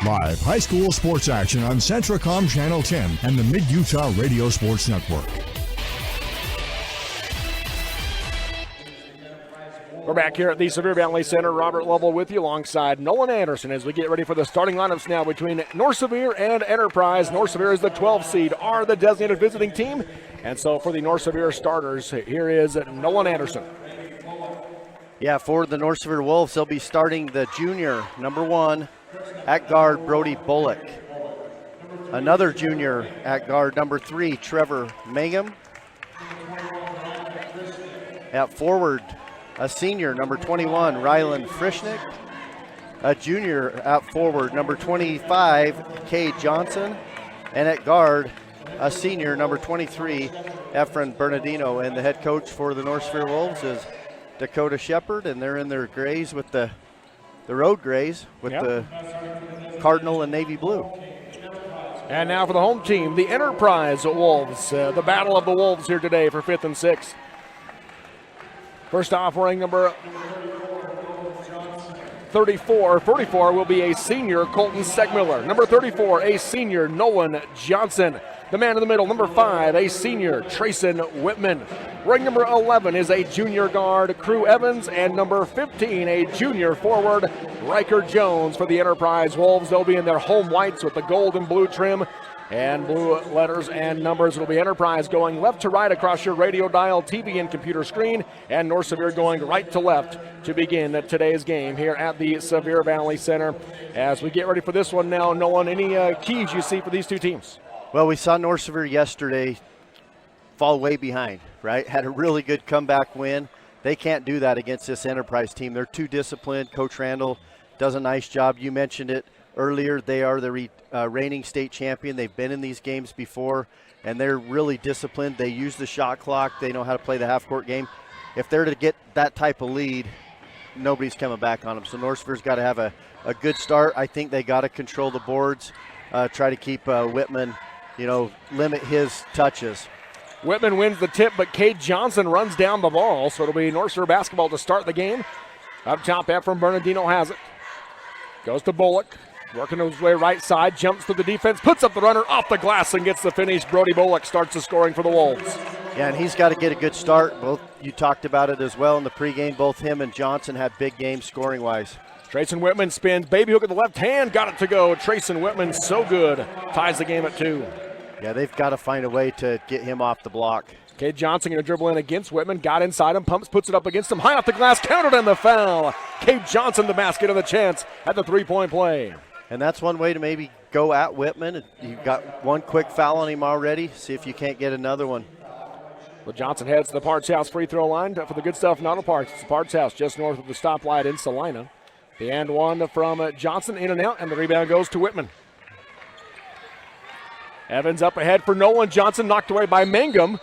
Live high school sports action on Centracom Channel 10 and the Mid-Utah Radio Sports Network. We're back here at the Sevier Valley Center. Robert Lovell with you alongside Nolan Anderson as we get ready for the starting lineups now between North Sevier and Enterprise. North Sevier is the 12th seed, are the designated visiting team. And so for the North Sevier starters, here is Nolan Anderson. Yeah, for the North Sevier Wolves, they'll be starting the junior, number 1, at guard, Brody Bullock. Another junior at guard, number 3, Trevor Mangum. At forward, a senior, number 21, Rylan Frischnick. A junior at forward, number 25, Kay Johnson. And at guard, a senior, number 23, Efren Bernardino. And the head coach for the North Sevier Wolves is Dakota Shepard, and they're in their grays with the road grays with the Cardinal and Navy blue. And now for the home team, the Enterprise Wolves. The battle of the Wolves here today for 5th and 6th. First off, wearing number 44 will be a senior, Colton Segmiller. Number 34, a senior, Nolan Johnson. The man in the middle, number 5, a senior, Trayson Whitman. Ring number 11 is a junior guard, Crew Evans, and number 15, a junior forward, Riker Jones for the Enterprise Wolves. They'll be in their home whites with the gold and blue trim and blue letters and numbers. It'll be Enterprise going left to right across your radio dial, TV, and computer screen, and North Sevier going right to left to begin today's game here at the Sevier Valley Center. As we get ready for this one now, Nolan, any keys you see for these two teams? Well, we saw North Sevier yesterday fall way behind, right? Had a really good comeback win. They can't do that against this Enterprise team. They're too disciplined. Coach Randall does a nice job. You mentioned it earlier. They are the reigning state champion. They've been in these games before, and they're really disciplined. They use the shot clock. They know how to play the half-court game. If they're to get that type of lead, nobody's coming back on them. So North Sevier's got to have a good start. I think they got to control the boards, try to keep Whitman, limit his touches. Whitman wins the tip, but Kate Johnson runs down the ball, so it'll be North Sevier basketball to start the game. Up top, Efren Bernardino has it. Goes to Bullock, working his way right side, jumps to the defense, puts up the runner off the glass and gets the finish. Brody Bullock starts the scoring for the Wolves. Yeah, and he's got to get a good start. Both you talked about it as well in the pregame. Both him and Johnson had big games scoring-wise. Trayson Whitman spins, baby hook at the left hand, got it to go. Trayson Whitman, so good, ties the game at 2. Yeah, they've got to find a way to get him off the block. Kate Johnson going to dribble in against Whitman, got inside him, pumps, puts it up against him, high off the glass, countered and the foul. Kate Johnson the basket and the chance at the three-point play. And that's one way to maybe go at Whitman. You've got one quick foul on him already. See if you can't get another one. Well, Johnson heads to the Parts House free throw line for the Good Stuff Auto Parts. It's the Parts House just north of the stoplight in Salina. The and one from Johnson in and out, and the rebound goes to Whitman. Evans up ahead for Nolan Johnson, knocked away by Mangum.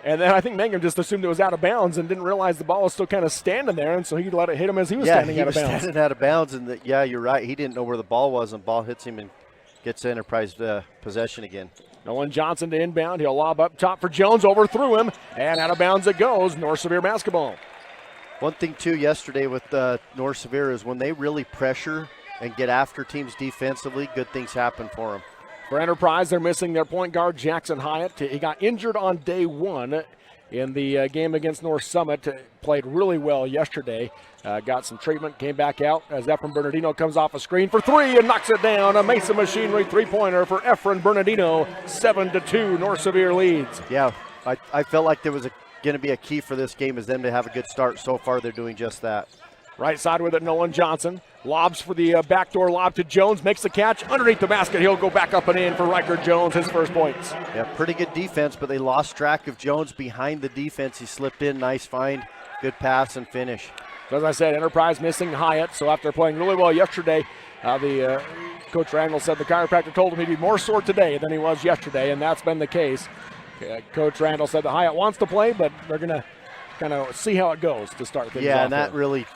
And then I think Mangum just assumed it was out of bounds and didn't realize the ball was still kind of standing there, and so he let it hit him as he was standing out of bounds. Yeah, he was standing out of bounds, and you're right. He didn't know where the ball was, and the ball hits him and gets Enterprise possession again. Nolan Johnson to inbound. He'll lob up top for Jones, overthrew him, and out of bounds it goes. North Sevier basketball. One thing, too, yesterday with North Sevier is when they really pressure and get after teams defensively, good things happen for them. For Enterprise, they're missing their point guard, Jackson Hyatt. He got injured on day 1 in the game against North Summit. Played really well yesterday. Got some treatment, came back out as Efren Bernardino comes off a screen for 3 and knocks it down. A Mesa Machinery three-pointer for Efren Bernardino. 7-2, North Sevier leads. Yeah, I felt like there was going to be a key for this game is them to have a good start. So far, they're doing just that. Right side with it, Nolan Johnson. Lobs for the backdoor lob to Jones. Makes the catch. Underneath the basket, he'll go back up and in for Riker Jones, his first points. Yeah, pretty good defense, but they lost track of Jones behind the defense. He slipped in. Nice find. Good pass and finish. As I said, Enterprise missing Hyatt. So after playing really well yesterday, the Coach Randall said the chiropractor told him he'd be more sore today than he was yesterday, and that's been the case. Coach Randall said that Hyatt wants to play, but they're going to kind of see how it goes to start things off. Yeah, and that really,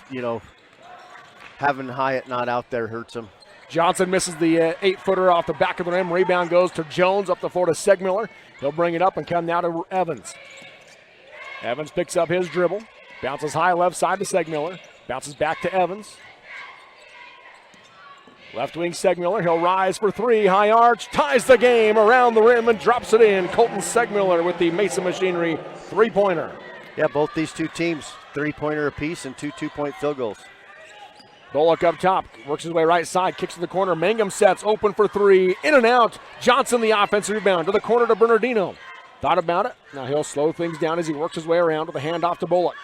having Hyatt not out there hurts him. Johnson misses the 8-footer off the back of the rim. Rebound goes to Jones, up the floor to Segmiller. He'll bring it up and come now to Evans. Evans picks up his dribble, bounces high left side to Segmiller, bounces back to Evans. Left wing Segmuller, he'll rise for three, high arch, ties the game around the rim and drops it in. Colton Segmuller with the Mason Machinery three-pointer. Yeah, both these two teams, three-pointer apiece and two two-point field goals. Bullock up top, works his way right side, kicks to the corner. Mangum sets, open for three, in and out. Johnson the offensive rebound to the corner to Bernardino. Thought about it. Now he'll slow things down as he works his way around with a handoff to Bullock.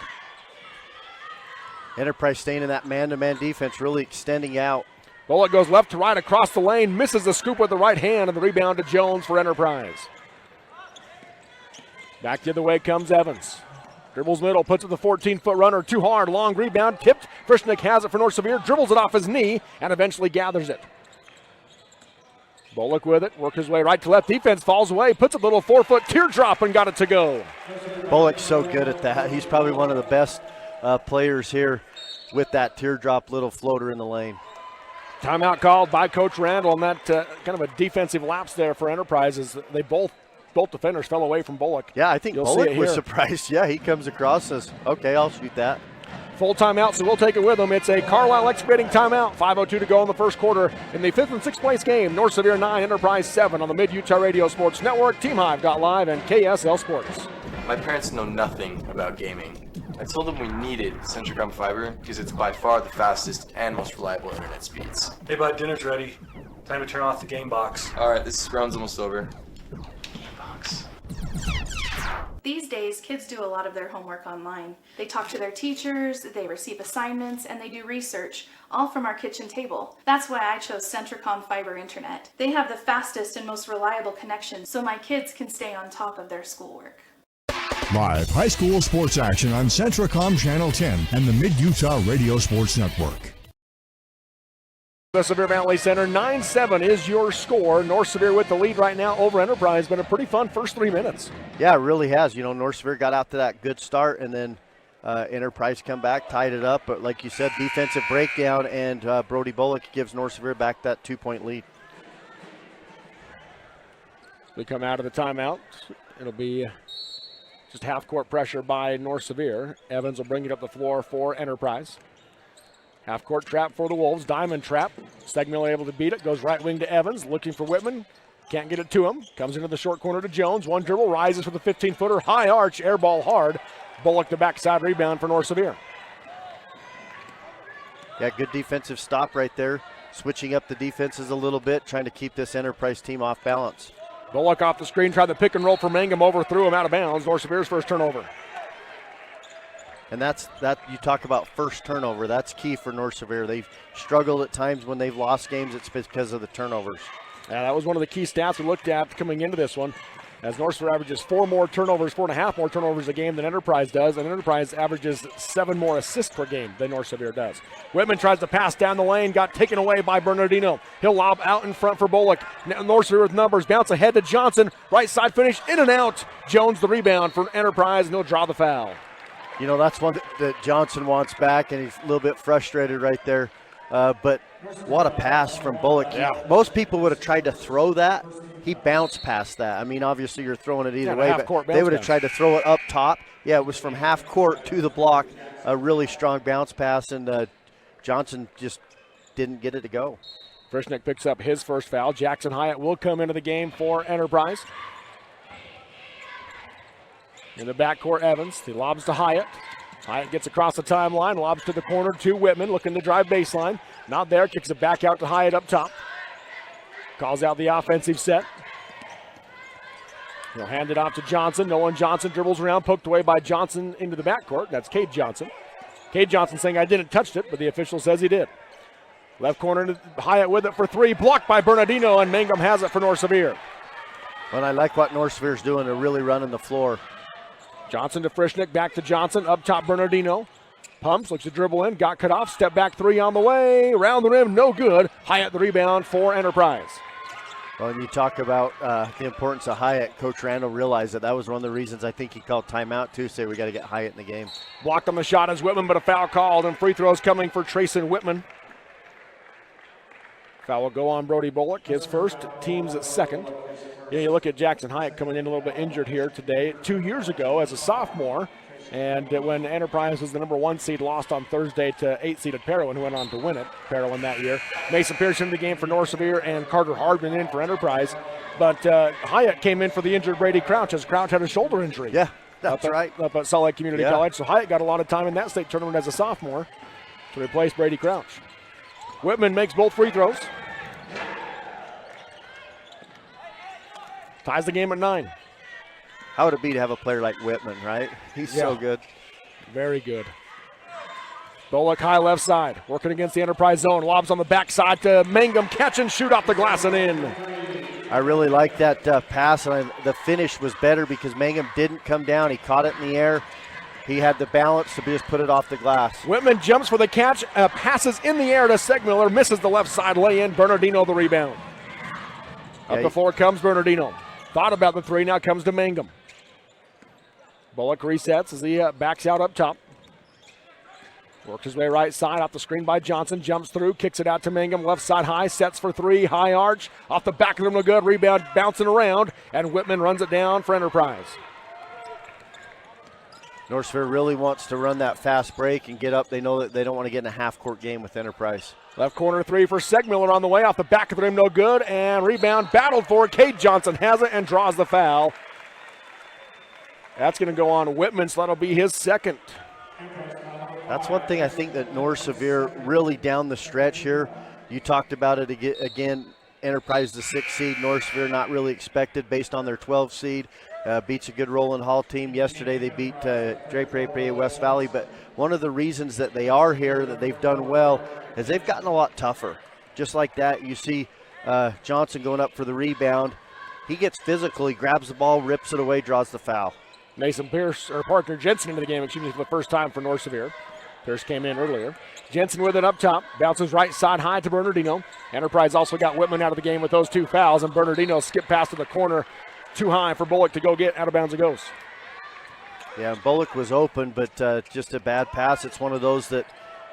Enterprise staying in that man-to-man defense, really extending out. Bullock goes left to right across the lane, misses the scoop with the right hand, and the rebound to Jones for Enterprise. Back the other way comes Evans. Dribbles middle, puts it the 14-foot runner, too hard, long rebound, tipped. Frischnick has it for North Sevier, dribbles it off his knee, and eventually gathers it. Bullock with it, work his way right to left, defense falls away, puts a little 4-foot teardrop and got it to go. Bullock's so good at that. He's probably one of the best players here with that teardrop little floater in the lane. Timeout called by Coach Randall, and that kind of a defensive lapse there for Enterprise as they both defenders fell away from Bullock. Yeah, I think Bullock was surprised. Yeah, he comes across, says, okay, I'll shoot that. Full timeout, so we'll take it with him. It's a Carlisle Excavating timeout. 5:02 to go in the first quarter in the 5th and 6th place game. North Sevier 9, Enterprise 7 on the Mid-Utah Radio Sports Network, TeamHive.live, and KSL Sports. My parents know nothing about gaming. I told them we needed Centricom Fiber because it's by far the fastest and most reliable internet speeds. Hey bud, dinner's ready. Time to turn off the game box. Alright, this round's almost over. These days, kids do a lot of their homework online. They talk to their teachers, they receive assignments, and they do research, all from our kitchen table. That's why I chose Centricom Fiber Internet. They have the fastest and most reliable connection, so my kids can stay on top of their schoolwork. Live high school sports action on Centricom Channel 10 and the Mid-Utah Radio Sports Network. The Sevier Valley Center, 9-7 is your score. North Sevier with the lead right now over Enterprise. Been a pretty fun first 3 minutes. Yeah, it really has. You know, North Sevier got out to that good start, and then Enterprise come back, tied it up. But like you said, defensive breakdown, and Brody Bullock gives North Sevier back that 2-point lead. We come out of the timeout. It'll be just half-court pressure by North Sevier. Evans will bring it up the floor for Enterprise. Half-court trap for the Wolves. Diamond trap. Segmuller able to beat it. Goes right wing to Evans. Looking for Whitman. Can't get it to him. Comes into the short corner to Jones. One dribble. Rises for the 15-footer. High arch. Air ball hard. Bullock the backside rebound for North Sevier. Yeah, good defensive stop right there. Switching up the defenses a little bit. Trying to keep this Enterprise team off balance. Bullock off the screen. Tried the pick and roll for Mangum. Overthrew him out of bounds. North Sevier's first turnover. And that you talk about first turnover. That's key for North Sevier. They've struggled at times when they've lost games. It's because of the turnovers. Yeah, that was one of the key stats we looked at coming into this one. As North Sevier averages 4.5 more turnovers a game than Enterprise does, and Enterprise averages 7 more assists per game than North Sevier does. Whitman tries to pass down the lane, got taken away by Bernardino. He'll lob out in front for Bullock. Now North Sevier with numbers, bounce ahead to Johnson. Right side finish, in and out. Jones the rebound for Enterprise, and he'll draw the foul. You know, that's one that Johnson wants back, and he's a little bit frustrated right there. But what a pass from Bullock. Yeah. Most people would have tried to throw that. He bounced past that. I mean, obviously you're throwing it either way, but they would have tried to throw it up top. Yeah, it was from half court to the block. A really strong bounce pass, and Johnson just didn't get it to go. Frischnick picks up his first foul. Jackson Hyatt will come into the game for Enterprise. In the backcourt, Evans. He lobs to Hyatt. Hyatt gets across the timeline, lobs to the corner to Whitman, looking to drive baseline. Not there, kicks it back out to Hyatt up top. Calls out the offensive set. He'll hand it off to Johnson. Nolan Johnson dribbles around, poked away by Johnson into the backcourt. That's Cade Johnson. Cade Johnson saying, I didn't touch it, but the official says he did. Left corner to Hyatt with it for three, blocked by Bernardino, and Mangum has it for North Sevier. Well, I like what North Sevier's doing. They're really running the floor. Johnson to Frischnick, back to Johnson, up top Bernardino. Pumps, looks to dribble in, got cut off, step back three on the way, around the rim, no good. Hyatt the rebound for Enterprise. Well, and you talk about the importance of Hyatt. Coach Randall realized that was one of the reasons I think he called timeout too, say we got to get Hyatt in the game. Blocked on the shot as Whitman, but a foul called, and free throws coming for Trayson Whitman. Foul will go on Brody Bullock, his first, team's second. Yeah, you look at Jackson Hyatt coming in a little bit injured here today. 2 years ago, as a sophomore, And when Enterprise was the number 1 seed, lost on Thursday to 8-seeded Parowan, who went on to win it, Parowan that year. Mason Pierce in the game for North Sevier and Carter Hardman in for Enterprise. But Hyatt came in for the injured Brady Crouch as Crouch had a shoulder injury. Yeah, that's right. Up at Salt Lake Community College. So Hyatt got a lot of time in that state tournament as a sophomore to replace Brady Crouch. Whitman makes both free throws. Ties the game at 9. How would it be to have a player like Whitman, right? He's so good. Very good. Bullock high left side, working against the Enterprise zone. Lobs on the backside to Mangum. Catch and shoot off the glass and in. I really like that pass, and the finish was better because Mangum didn't come down. He caught it in the air. He had the balance to just put it off the glass. Whitman jumps for the catch, passes in the air to Segmiller, misses the left side lay-in. Bernardino the rebound. Up the floor comes Bernardino. Thought about the three, now comes to Mangum. Bullock resets as he backs out up top. Works his way right side, off the screen by Johnson, jumps through, kicks it out to Mangum, left side high, sets for three, high arch, off the back of them, no good, rebound bouncing around, and Whitman runs it down for Enterprise. North Sevier really wants to run that fast break and get up. They know that they don't want to get in a half-court game with Enterprise. Left corner three for Segmiller on the way, off the back of the rim, no good, and rebound battled for. Cade Johnson has it and draws the foul. That's going to go on Whitman, so that'll be his second. That's one thing I think that North Sevier really down the stretch here. You talked about it again. Enterprise the 6th seed. North Sevier not really expected based on their 12th seed. Beats a good Roland Hall team. Yesterday they beat Draper West Valley. But one of the reasons that they are here, that they've done well, is they've gotten a lot tougher. Just like that, you see Johnson going up for the rebound. He gets physical. He grabs the ball, rips it away, draws the foul. Mason Pierce, or Parker Jensen into the game, for the first time for North Sevier. Pierce came in earlier. Jensen with it up top, bounces right side high to Bernardino. Enterprise also got Whitman out of the game with those 2 fouls, and Bernardino skipped past to the corner, too high for Bullock to go get. Out of bounds it goes. Yeah, Bullock was open, but just a bad pass. It's one of those that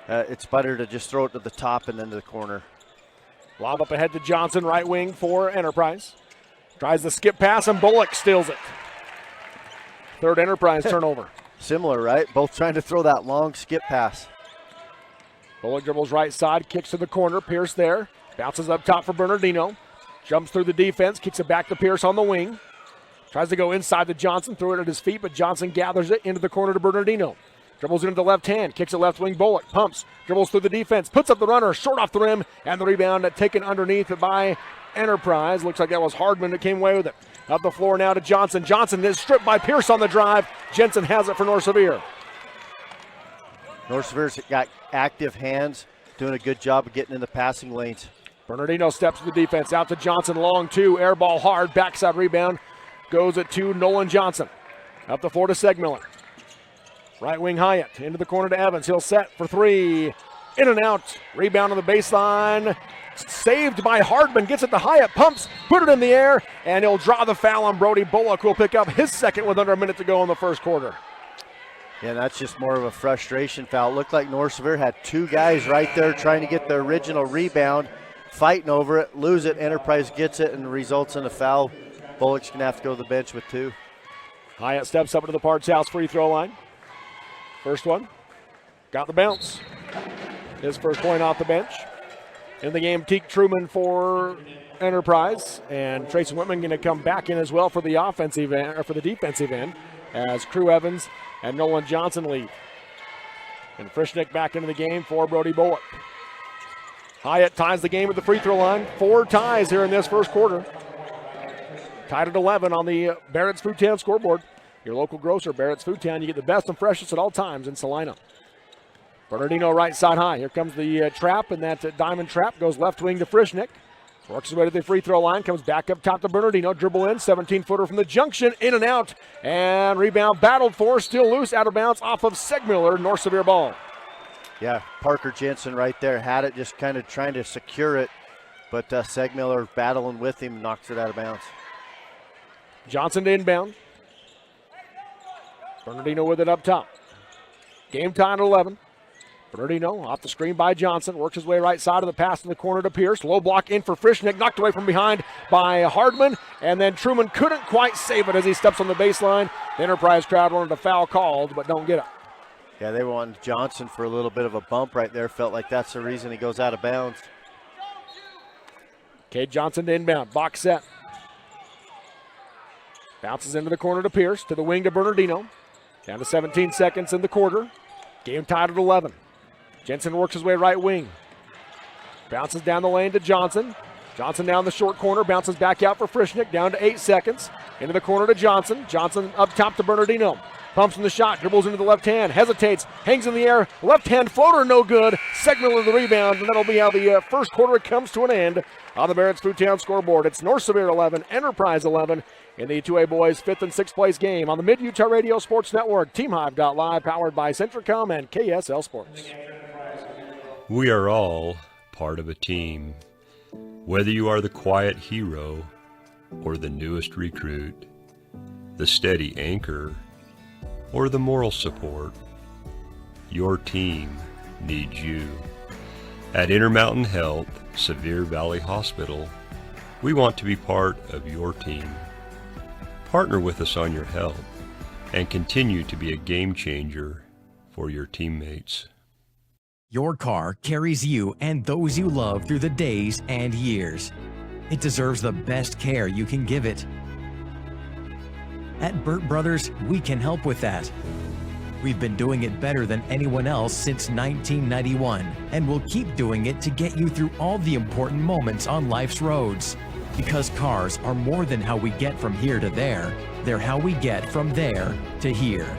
it's better to just throw it to the top and then to the corner. Lob up ahead to Johnson, right wing for Enterprise. Tries the skip pass, and Bullock steals it. Third Enterprise turnover. Similar, right? Both trying to throw that long skip pass. Bullock dribbles right side, kicks to the corner. Pierce there. Bounces up top for Bernardino. Jumps through the defense, kicks it back to Pierce on the wing. Tries to go inside to Johnson, threw it at his feet, but Johnson gathers it into the corner to Bernardino. Dribbles into the left hand, kicks it left wing. Bullock pumps, dribbles through the defense, puts up the runner, short off the rim, and the rebound taken underneath by Enterprise. Looks like that was Hardman that came away with it. Up the floor now to Johnson. Johnson is stripped by Pierce on the drive. Jensen has it for North Sevier. North Sevier's got active hands, doing a good job of getting in the passing lanes. Bernardino steps to the defense, out to Johnson, long 2, air ball hard, backside rebound. Goes it to Nolan Johnson. Up the floor to Segmiller. Right wing Hyatt, into the corner to Evans. He'll set for 3, in and out. Rebound on the baseline. Saved by Hardman, gets it to Hyatt, pumps, put it in the air, and he'll draw the foul on Brody. Bullock will pick up his second with under a minute to go in the first quarter. Yeah, that's just more of a frustration foul. It looked like North Sevier had 2 guys right there trying to get the original rebound, fighting over it, lose it. Enterprise gets it and results in a foul. Bullock's going to have to go to the bench with 2. Hyatt steps up to the Parts House free throw line. First one, got the bounce. His first point off the bench. In the game, Teak Truman for Enterprise, and Tracy Whitman going to come back in as well for the offensive end, or for the defensive end, as Crew Evans and Nolan Johnson lead. And Frischnick back into the game for Brody Bullock. Hyatt ties the game at the free throw line. 4 ties here in this first quarter. Tied at 11 on the Barrett's Food Town scoreboard. Your local grocer, Barrett's Food Town. You get the best and freshest at all times in Salina. Bernardino right side high. Here comes the trap, and that diamond trap goes left wing to Frischnick. Works his way to the free throw line, comes back up top to Bernardino. Dribble in, 17-footer from the junction, in and out. And rebound battled for, still loose, out of bounds off of Segmiller, North Sevier ball. Yeah, Parker Jensen right there had it, just kind of trying to secure it. But Segmiller battling with him, knocks it out of bounds. Johnson to inbound. Bernardino with it up top. Game time at 11. Bernardino off the screen by Johnson, works his way right side of the pass in the corner to Pierce. Low block in for Frischnick, knocked away from behind by Hardman, and then Truman couldn't quite save it as he steps on the baseline. The Enterprise crowd wanted a foul called, but don't get it. Yeah, they wanted Johnson for a little bit of a bump right there. Felt like that's the reason he goes out of bounds. Cade Johnson to inbound, box set. Bounces into the corner to Pierce, to the wing to Bernardino. Down to 17 seconds in the quarter. Game tied at 11. Jensen works his way right wing. Bounces down the lane to Johnson. Johnson down the short corner, bounces back out for Frischnick, down to 8 seconds. Into the corner to Johnson. Johnson up top to Bernardino. Pumps in the shot, dribbles into the left hand, hesitates, hangs in the air. Left hand floater, no good. Segment of the rebound, and that'll be how the first quarter comes to an end on the Barrett's Foodtown scoreboard. It's North Sevier 11, Enterprise 11 in the 2A boys 5th and 6th place game on the Mid-Utah Radio Sports Network. TeamHive.live, powered by Centricom and KSL Sports. We are all part of a team. Whether you are the quiet hero or the newest recruit, the steady anchor or the moral support, your team needs you. At Intermountain Health, Sevier Valley Hospital, we want to be part of your team. Partner with us on your health and continue to be a game changer for your teammates. Your car carries you and those you love through the days and years. It deserves the best care you can give it. At Burt Brothers, we can help with that. We've been doing it better than anyone else since 1991, and we'll keep doing it to get you through all the important moments on life's roads. Because cars are more than how we get from here to there, they're how we get from there to here.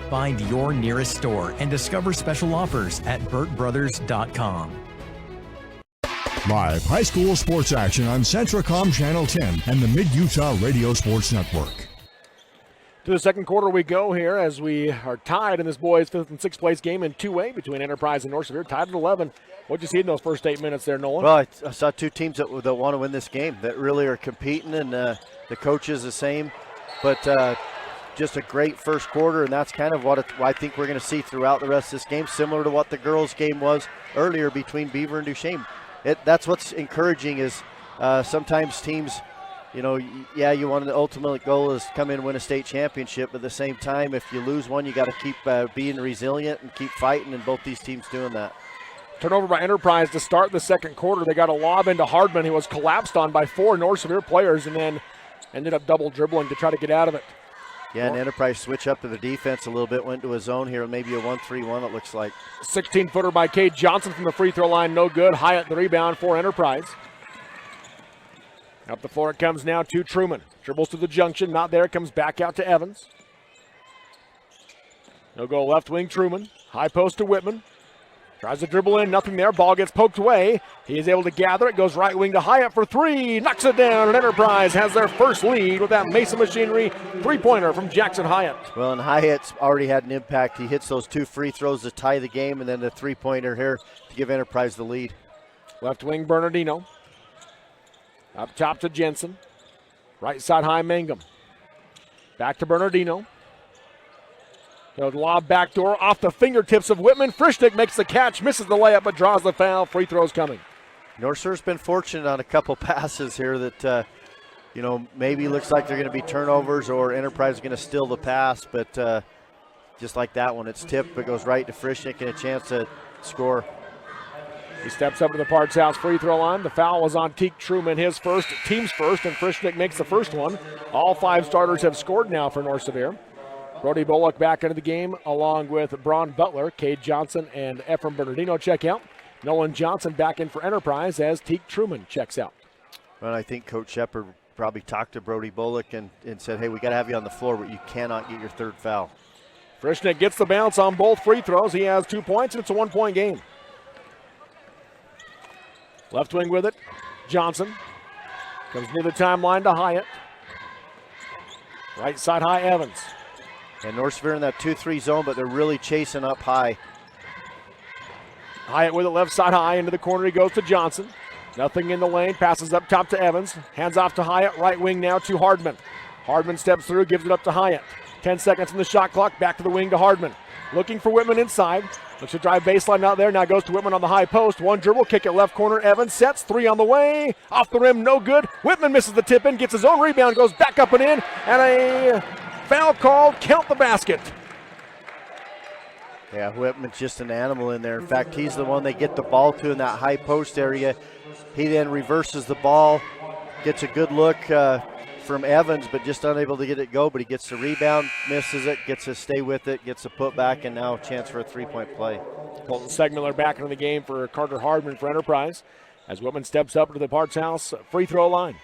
Find your nearest store and discover special offers at burtbrothers.com. Live high school sports action on Centricom Channel 10 and the Mid-Utah Radio Sports Network. To the second quarter we go here as we are tied in this boys 5th and 6th place game in 2A between Enterprise and North Sevier, tied at 11. What'd you see in those first 8 minutes there, Nolan? Well, I saw two teams that want to win this game, that really are competing, and the coach is the same. But just a great first quarter, and that's kind of what I think we're going to see throughout the rest of this game, similar to what the girls' game was earlier between Beaver and Duchesne. That's what's encouraging is sometimes teams, you know, yeah, you want the ultimate goal is come in and win a state championship, but at the same time, if you lose one, you got to keep being resilient and keep fighting, and both these teams doing that. Turnover by Enterprise to start the second quarter. They got a lob into Hardman, who was collapsed on by 4 North Sevier players, and then ended up double dribbling to try to get out of it. Yeah, and Enterprise switch up to the defense a little bit, went to a zone here, maybe a 1-3-1 it looks like. 16-footer by Cade Johnson from the free throw line, no good. Hyatt the rebound for Enterprise. Up the floor it comes now to Truman. Dribbles to the junction, not there, comes back out to Evans. No go left wing Truman. High post to Whitman. Tries to dribble in, nothing there. Ball gets poked away. He is able to gather it, goes right wing to Hyatt for 3. Knocks it down, and Enterprise has their first lead with that Mason Machinery three-pointer from Jackson Hyatt. Well, and Hyatt's already had an impact. He hits those 2 free throws to tie the game, and then the three-pointer here to give Enterprise the lead. Left wing Bernardino. Up top to Jensen. Right side high Mangum. Back to Bernardino. The lob backdoor off the fingertips of Whitman. Frischnick makes the catch, misses the layup, but draws the foul. Free throws coming. North Sever's been fortunate on a couple passes here that, you know, maybe looks like they're going to be turnovers or Enterprise is going to steal the pass, but just like that one, it's tipped, but goes right to Frischnick and a chance to score. He steps up to the Parts House free throw line. The foul was on Teak Truman, his first, team's first, and Frischnick makes the first one. All 5 starters have scored now for North Sevier. Brody Bullock back into the game along with Braun Butler, Cade Johnson, and Ephraim Bernardino check out. Nolan Johnson back in for Enterprise as Teak Truman checks out. Well, I think Coach Shepard probably talked to Brody Bullock and said, hey, we got to have you on the floor, but you cannot get your 3rd foul. Frischnick gets the bounce on both free throws. He has 2 points, and it's a 1-point game. Left wing with it, Johnson. Comes near the timeline to Hyatt. Right side high, Evans. And North Sevier in that 2-3 zone, but they're really chasing up high. Hyatt with it left side high, into the corner he goes to Johnson. Nothing in the lane, passes up top to Evans. Hands off to Hyatt, right wing now to Hardman. Hardman steps through, gives it up to Hyatt. 10 seconds in the shot clock, back to the wing to Hardman. looking for Whitman inside. Looks to drive baseline out there. Now goes to Whitman on the high post. One dribble, kick it left corner. Evans sets, three on the way. Off the rim, no good. Whitman misses the tip in, gets his own rebound, goes back up and in, and a foul called. Count the basket. Yeah, Whitman's just an animal in there. In fact, he's the one they get the ball to in that high post area. He then reverses the ball, gets a good look from Evans, but just unable to get it go. But he gets the rebound, misses it, gets to stay with it, gets a putback, and now a chance for a three-point play. Colton Segmiller back into the game for Carter Hardman for Enterprise as Whitman steps up to the Parts House free throw line.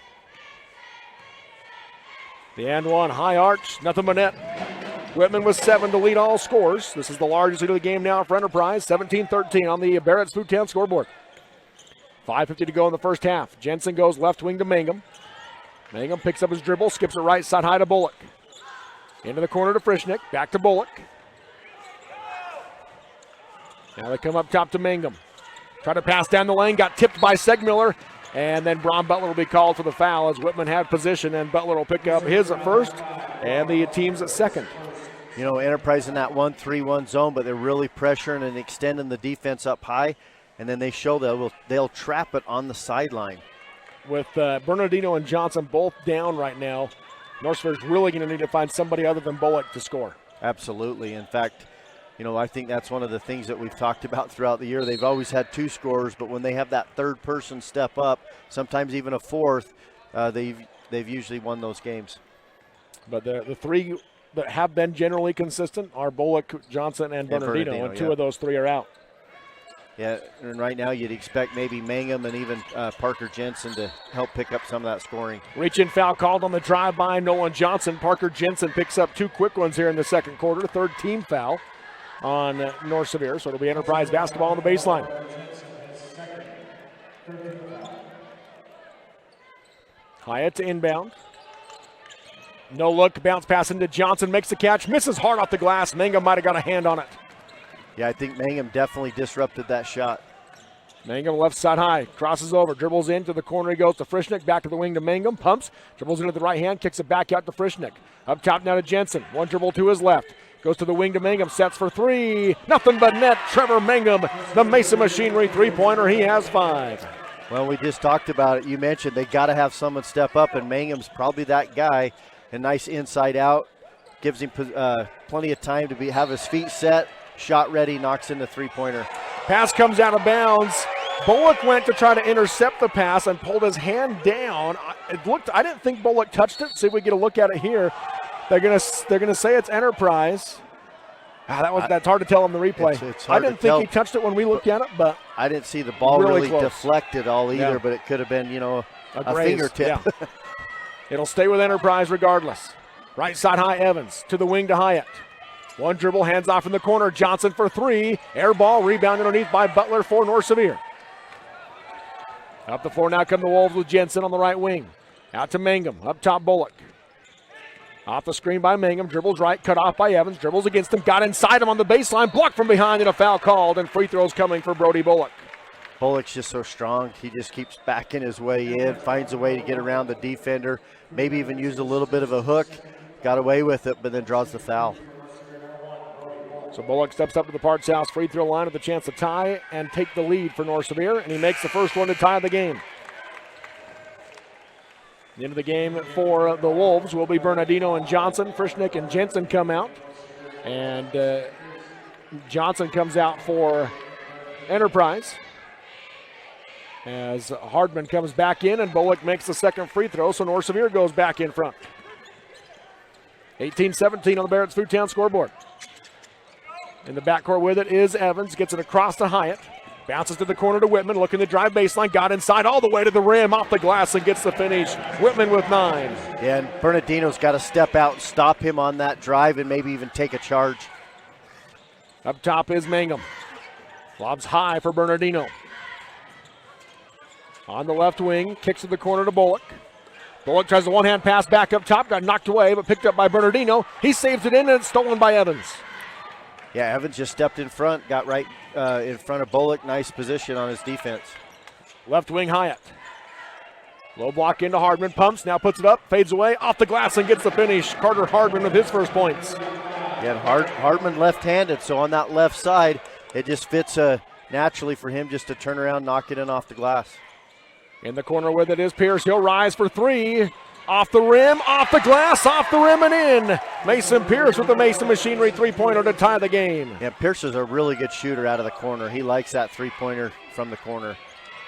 The and one, high arch, nothing but net. Whitman with 7 to lead all scores. This is the largest lead of the game now for Enterprise, 17-13 on the Barrett's Food Town scoreboard. 5:50 to go in the first half. Jensen goes left wing to Mangum. Mangum picks up his dribble, skips it right side high to Bullock. Into the corner to Frischnick, back to Bullock. Now they come up top to Mangum. Try to pass down the lane, got tipped by Segmiller, and then Braun Butler will be called for the foul as Whitman had position, and Butler will pick up his at first and the team's at second. You know, Enterprise in that 1-3-1 zone, but they're really pressuring and extending the defense up high, and then they show they'll trap it on the sideline. With Bernardino and Johnson both down right now, North Sevier's really going to need to find somebody other than Bullock to score. Absolutely. In fact, you know, I think that's one of the things that we've talked about throughout the year. They've always had 2 scorers, but when they have that third person step up, sometimes even a fourth, they've usually won those games. But the 3 that have been generally consistent are Bullock, Johnson, and Bernardino, and 2 of those 3 are out. Yeah, and right now you'd expect maybe Mangum and even Parker Jensen to help pick up some of that scoring. Reach-in foul called on the drive by Nolan Johnson. Parker Jensen picks up 2 quick ones here in the second quarter. Third team foul on North Sevier, so it'll be Enterprise basketball on the baseline. Hyatt to inbound. No look, bounce pass into Johnson, makes the catch, misses hard off the glass. Mangum might have got a hand on it. Yeah, I think Mangum definitely disrupted that shot. Mangum left side high, crosses over, dribbles into the corner, he goes to Frischnick, back to the wing to Mangum, pumps, dribbles into the right hand, kicks it back out to Frischnick. Up top now to Jensen, one dribble to his left, goes to the wing to Mangum, sets for 3, nothing but net. Trevor Mangum, the Mesa Machinery three-pointer, he has 5. Well, we just talked about it. You mentioned they got to have someone step up, and Mangum's probably that guy. A nice inside out, gives him plenty of time to have his feet set, shot ready, knocks in the three-pointer. Pass comes out of bounds. Bullock went to try to intercept the pass and pulled his hand down. I didn't think Bullock touched it. See if we get a look at it here. They're gonna say it's Enterprise. That's hard to tell on the replay. It's I didn't think he touched it when we looked at it, but I didn't see the ball really close. deflected all either, but it could have been, a fingertip. Yeah. It'll stay with Enterprise regardless. Right side high, Evans to the wing to Hyatt. One dribble, hands off in the corner. Johnson for 3. Air ball, rebound underneath by Butler for North Sevier. Up the floor now come the Wolves with Jensen on the right wing. Out to Mangum, up top Bullock. Off the screen by Mangum, dribbles right, cut off by Evans, dribbles against him, got inside him on the baseline, blocked from behind, and a foul called, and free throws coming for Brody Bullock. Bullock's just so strong. He just keeps backing his way in, finds a way to get around the defender, maybe even used a little bit of a hook, got away with it, but then draws the foul. So Bullock steps up to the Parts House free throw line with a chance to tie and take the lead for North Sevier, and he makes the first one to tie the game. The end of the game for the Wolves will be Bernardino and Johnson. Frischnick and Jensen come out, and Johnson comes out for Enterprise. As Hardman comes back in and Bullock makes the second free throw, so North Sevier goes back in front. 18-17 on the Barrett's Food Town scoreboard. In the backcourt with it is Evans, gets it across to Hyatt. Bounces to the corner to Whitman, looking to drive baseline, got inside all the way to the rim, off the glass and gets the finish. Whitman with 9. Yeah, and Bernardino's got to step out and stop him on that drive and maybe even take a charge. Up top is Mangum. Lobs high for Bernardino. On the left wing, kicks to the corner to Bullock. Bullock tries a one-hand pass back up top, got knocked away, but picked up by Bernardino. He saves it in, and it's stolen by Evans. Yeah, Evans just stepped in front, got right in front of Bullock. Nice position on his defense. Left wing Hyatt. Low block into Hardman, pumps, now puts it up, fades away, off the glass and gets the finish. Carter Hardman with his first points. Yeah, Hardman left-handed, so on that left side, it just fits naturally for him just to turn around, knock it in off the glass. In the corner with it is Pierce. He'll rise for three. Off the rim, off the glass, off the rim and in. Mason Pierce with the Mason Machinery three-pointer to tie the game. Yeah, Pierce is a really good shooter out of the corner. He likes that three-pointer from the corner.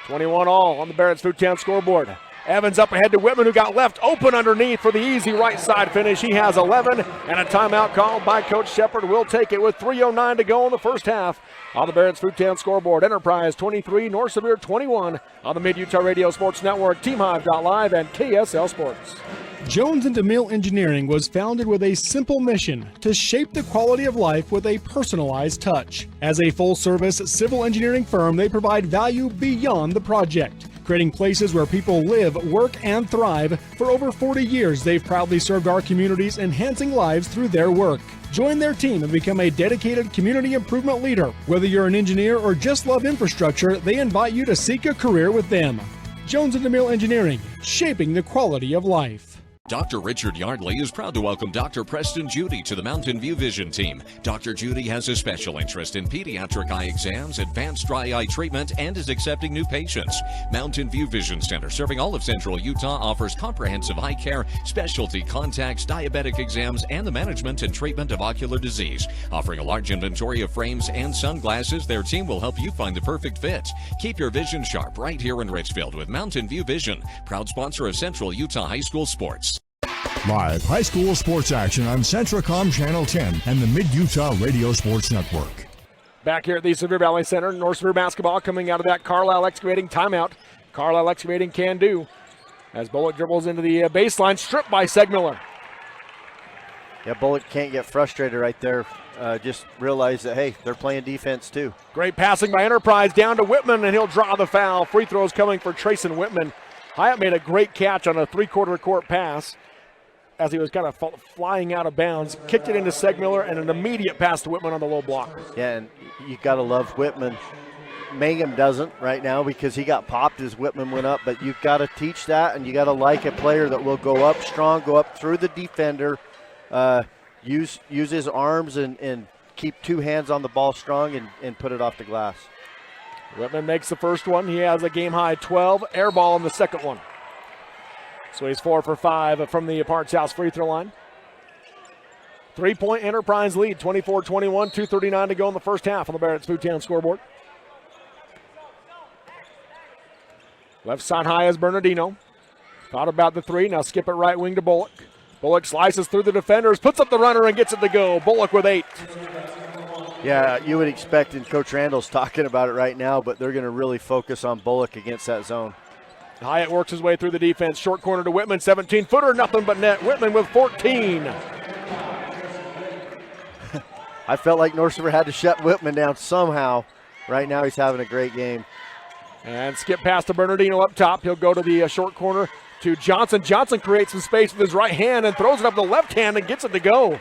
21 all on the Barrett's Foodtown scoreboard. Evans up ahead to Whitman, who got left open underneath for the easy right side finish. He has 11, and a timeout called by Coach Shepard. Will take it with 3:09 to go in the first half. On the Barrett's Foodtown scoreboard, Enterprise 23, North Sevier 21 on the Mid-Utah Radio Sports Network, TeamHive.live, and KSL Sports. Jones & DeMille Engineering was founded with a simple mission to shape the quality of life with a personalized touch. As a full-service civil engineering firm, they provide value beyond the project, creating places where people live, work, and thrive. For over 40 years, they've proudly served our communities, enhancing lives through their work. Join their team and become a dedicated community improvement leader. Whether you're an engineer or just love infrastructure, they invite you to seek a career with them. Jones & DeMille Engineering, shaping the quality of life. Dr. Richard Yardley is proud to welcome Dr. Preston Judy to the Mountain View Vision team. Dr. Judy has a special interest in pediatric eye exams, advanced dry eye treatment, and is accepting new patients. Mountain View Vision Center, serving all of Central Utah, offers comprehensive eye care, specialty contacts, diabetic exams, and the management and treatment of ocular disease. Offering a large inventory of frames and sunglasses, their team will help you find the perfect fit. Keep your vision sharp right here in Richfield with Mountain View Vision, proud sponsor of Central Utah High School Sports. Live high school sports action on Centracom Channel 10 and the Mid-Utah Radio Sports Network. Back here at the Sevier Valley Center, North Sevier basketball coming out of that Carlisle Excavating timeout. Carlisle Excavating can do as Bullock dribbles into the baseline, stripped by Segmiller. Yeah, Bullock can't get frustrated right there. Just realize that, hey, they're playing defense too. Great passing by Enterprise down to Whitman, and he'll draw the foul. Free throws coming for Trayson Whitman. Hyatt made a great catch on a three-quarter court pass as he was kind of flying out of bounds, kicked it into Segmiller, and an immediate pass to Whitman on the low block. Yeah, and you got to love Whitman. Mangum doesn't right now because he got popped as Whitman went up, but you've got to teach that, and you got to like a player that will go up strong, go up through the defender, use his arms and keep two hands on the ball strong and put it off the glass. Whitman makes the first one. He has a game-high 12. Air ball in the second one. So he's 4 for 5 from the Parts House free throw line. 3-point Enterprise lead, 24-21, 2:39 to go in the first half on the Barrett's Foodtown scoreboard. Left side high is Bernardino. Thought about the three, now skip it right wing to Bullock. Bullock slices through the defenders, puts up the runner and gets it to go. Bullock with 8. Yeah, you would expect, and Coach Randall's talking about it right now, but they're going to really focus on Bullock against that zone. Hyatt works his way through the defense. Short corner to Whitman, 17-footer, nothing but net. Whitman with 14. I felt like North Sevier had to shut Whitman down somehow. Right now he's having a great game. And skip pass to Bernardino up top. He'll go to the short corner to Johnson. Johnson creates some space with his right hand and throws it up the left hand and gets it to go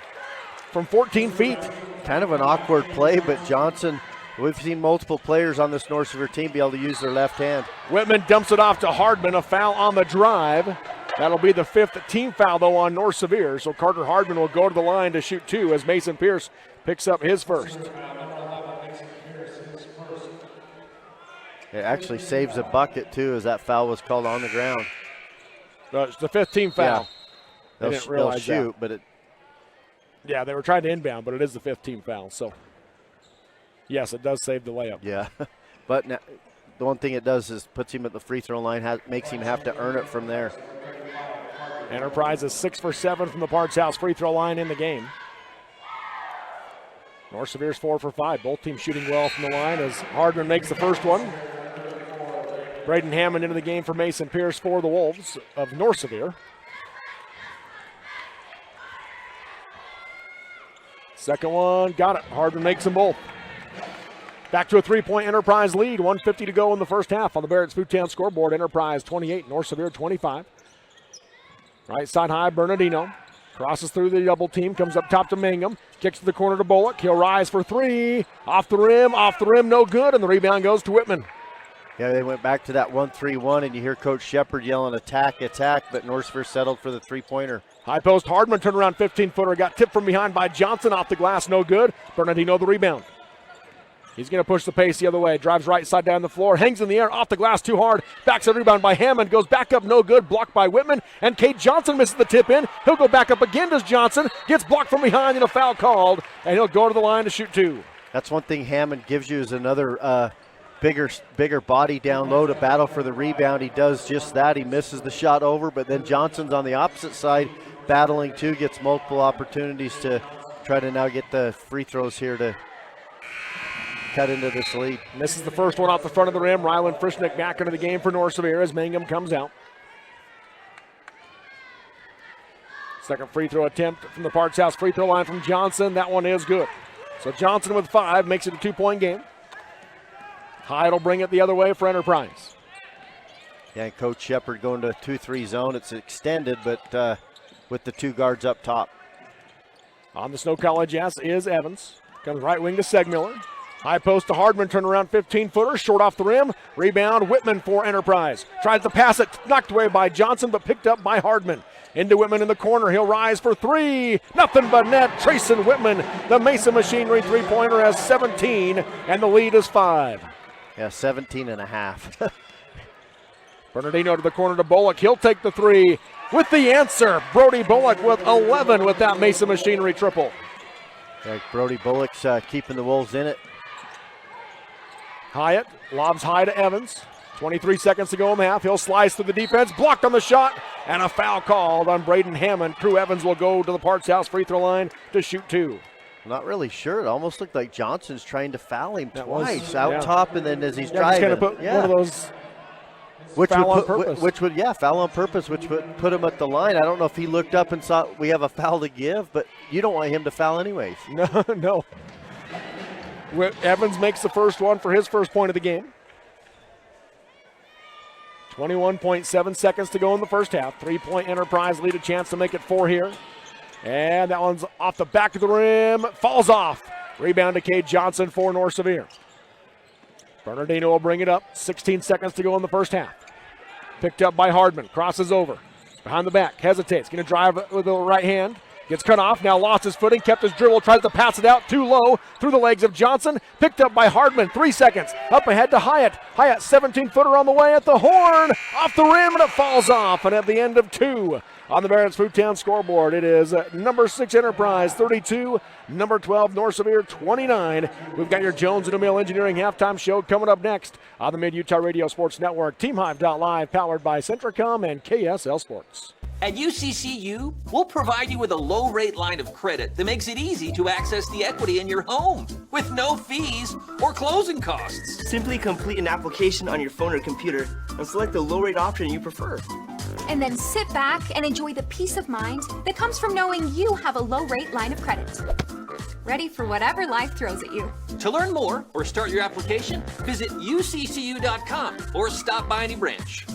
from 14 feet. Kind of an awkward play, but Johnson, we've seen multiple players on this North Sevier team be able to use their left hand. Whitman dumps it off to Hardman, a foul on the drive. That'll be the 5th team foul, though, on North Sevier. So Carter Hardman will go to the line to shoot 2 as Mason Pierce picks up his first. It actually saves a bucket, too, as that foul was called on the ground. It's the 5th team foul. Yeah. They'll shoot, but it... Yeah, they were trying to inbound, but it is the 5th team foul. So, yes, it does save the layup. Yeah, but now, the one thing it does is puts him at the free throw line, makes him have to earn it from there. Enterprise is 6 for 7 from the Parts House free throw line in the game. North Sevier's 4 for 5. Both teams shooting well from the line as Hardman makes the first one. Braden Hammond into the game for Mason Pierce for the Wolves of North Sevier. Second one, got it. Hardman makes them both. Back to a 3-point Enterprise lead. 1:50 to go in the first half on the Barrett's Foodtown scoreboard. Enterprise 28, North Sevier 25. Right side high, Bernardino. Crosses through the double team, comes up top to Mangum. Kicks to the corner to Bullock. He'll rise for 3. Off the rim, no good, and the rebound goes to Whitman. Yeah, they went back to that 1-3-1, and you hear Coach Shepard yelling, attack, attack, but North Sevier settled for the three-pointer. High post, Hardman turned around 15-footer, got tipped from behind by Johnson, off the glass, no good. Bernardino the rebound. He's going to push the pace the other way, drives right side down the floor, hangs in the air, off the glass too hard, backs the rebound by Hammond, goes back up, no good, blocked by Whitman, and Cade Johnson misses the tip in. He'll go back up again, does Johnson, gets blocked from behind and a foul called, and he'll go to the line to shoot 2. That's one thing Hammond gives you is another bigger body down low to battle for the rebound. He does just that. He misses the shot over, but then Johnson's on the opposite side battling too, gets multiple opportunities to try to now get the free throws here to cut into this lead. Misses the first one off the front of the rim. Rylan Frischnick back into the game for North Sevier as Mangum comes out. Second free throw attempt from the Parks House free throw line from Johnson. That one is good. So Johnson with 5 makes it a 2-point game. Hyde will bring it the other way for Enterprise. Yeah, and Coach Shepard going to a 2-3 zone. It's extended, but with the 2 guards up top. On the Snow College yes is Evans. Comes right wing to Segmiller. High post to Hardman, turn around 15-footer, short off the rim. Rebound, Whitman for Enterprise. Tries to pass it, knocked away by Johnson, but picked up by Hardman. Into Whitman in the corner, he'll rise for 3. Nothing but net, Trayson Whitman. The Mesa Machinery three-pointer has 17, and the lead is 5. Yeah, 17 and a half. Bernardino to the corner to Bullock. He'll take the 3 with the answer. Brody Bullock with 11 with that Mesa Machinery triple. Yeah, Brody Bullock's keeping the Wolves in it. Hyatt lobs high to Evans. 23 seconds to go in the half. He'll slice through the defense. Blocked on the shot. And a foul called on Braden Hammond. Crew Evans will go to the Parks House free throw line to shoot 2. Not really sure. It almost looked like Johnson's trying to foul him twice. Yeah. Top and then as he's Just driving. kind of put one of those foul on purpose. Foul on purpose, which would put him at the line. I don't know if he looked up and saw we have a foul to give, but you don't want him to foul anyways. No. Evans makes the first one for his first point of the game. 21.7 seconds to go in the first half. 3-point Enterprise lead, a chance to make it 4 here. And that one's off the back of the rim, falls off. Rebound to Cade Johnson for North Sevier. Bernardino will bring it up. 16 seconds to go in the first half. Picked up by Hardman, crosses over. Behind the back, hesitates, going to drive with the right hand. Gets cut off, now lost his footing, kept his dribble, tries to pass it out too low through the legs of Johnson. Picked up by Hardman, 3 seconds. Up ahead to Hyatt. Hyatt, 17-footer on the way at the horn. Off the rim, and it falls off. And at the end of 2 on the Barrett's Foodtown scoreboard, it is number 6 Enterprise 32, number 12 North Sevier 29. We've got your Jones and O'Mill Engineering halftime show coming up next on the Mid-Utah Radio Sports Network. TeamHive.live, powered by Centricom and KSL Sports. At UCCU, we'll provide you with a low-rate line of credit that makes it easy to access the equity in your home with no fees or closing costs. Simply complete an application on your phone or computer and select the low-rate option you prefer. And then sit back and enjoy the peace of mind that comes from knowing you have a low-rate line of credit. Ready for whatever life throws at you. To learn more or start your application, visit uccu.com or stop by any branch.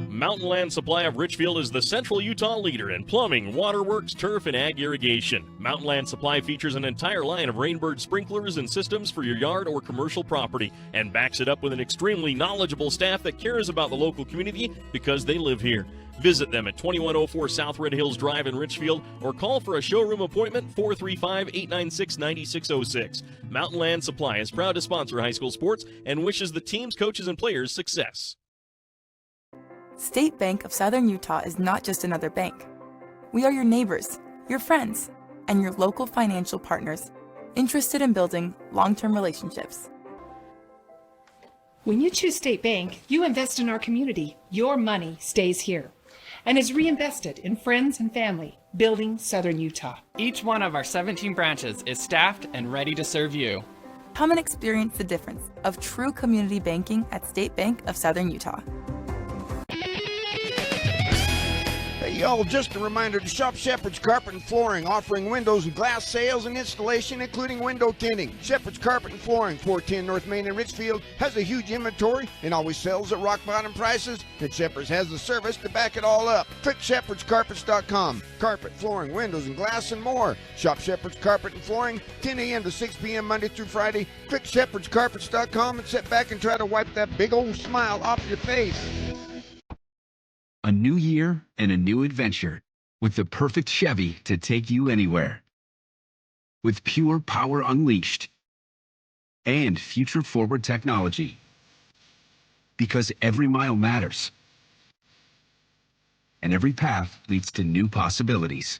Mountain Land Supply of Richfield is the Central Utah leader in plumbing, waterworks, turf, and ag irrigation. Mountain Land Supply features an entire line of Rainbird sprinklers and systems for your yard or commercial property and backs it up with an extremely knowledgeable staff that cares about the local community because they live here. Visit them at 2104 South Red Hills Drive in Richfield or call for a showroom appointment 435-896-9606. Mountain Land Supply is proud to sponsor high school sports and wishes the teams, coaches, and players success. State Bank of Southern Utah is not just another bank. We are your neighbors, your friends, and your local financial partners, interested in building long-term relationships. When you choose State Bank, you invest in our community. Your money stays here and is reinvested in friends and family, building Southern Utah. Each one of our 17 branches is staffed and ready to serve you. Come and experience the difference of true community banking at State Bank of Southern Utah. Hey y'all, just a reminder to shop Shepherd's Carpet and Flooring, offering windows and glass sales and installation, including window tinting. Shepherd's Carpet and Flooring, 410 North Main in Richfield, has a huge inventory and always sells at rock bottom prices, and Shepherd's has the service to back it all up. Click shepherdscarpets.com. Carpet, flooring, windows, and glass, and more. Shop Shepherd's Carpet and Flooring, 10 a.m. to 6 p.m. Monday through Friday. Click shepherdscarpets.com and sit back and try to wipe that big old smile off your face. A new year and a new adventure with the perfect Chevy to take you anywhere. With pure power unleashed and future-forward technology. Because every mile matters. And every path leads to new possibilities.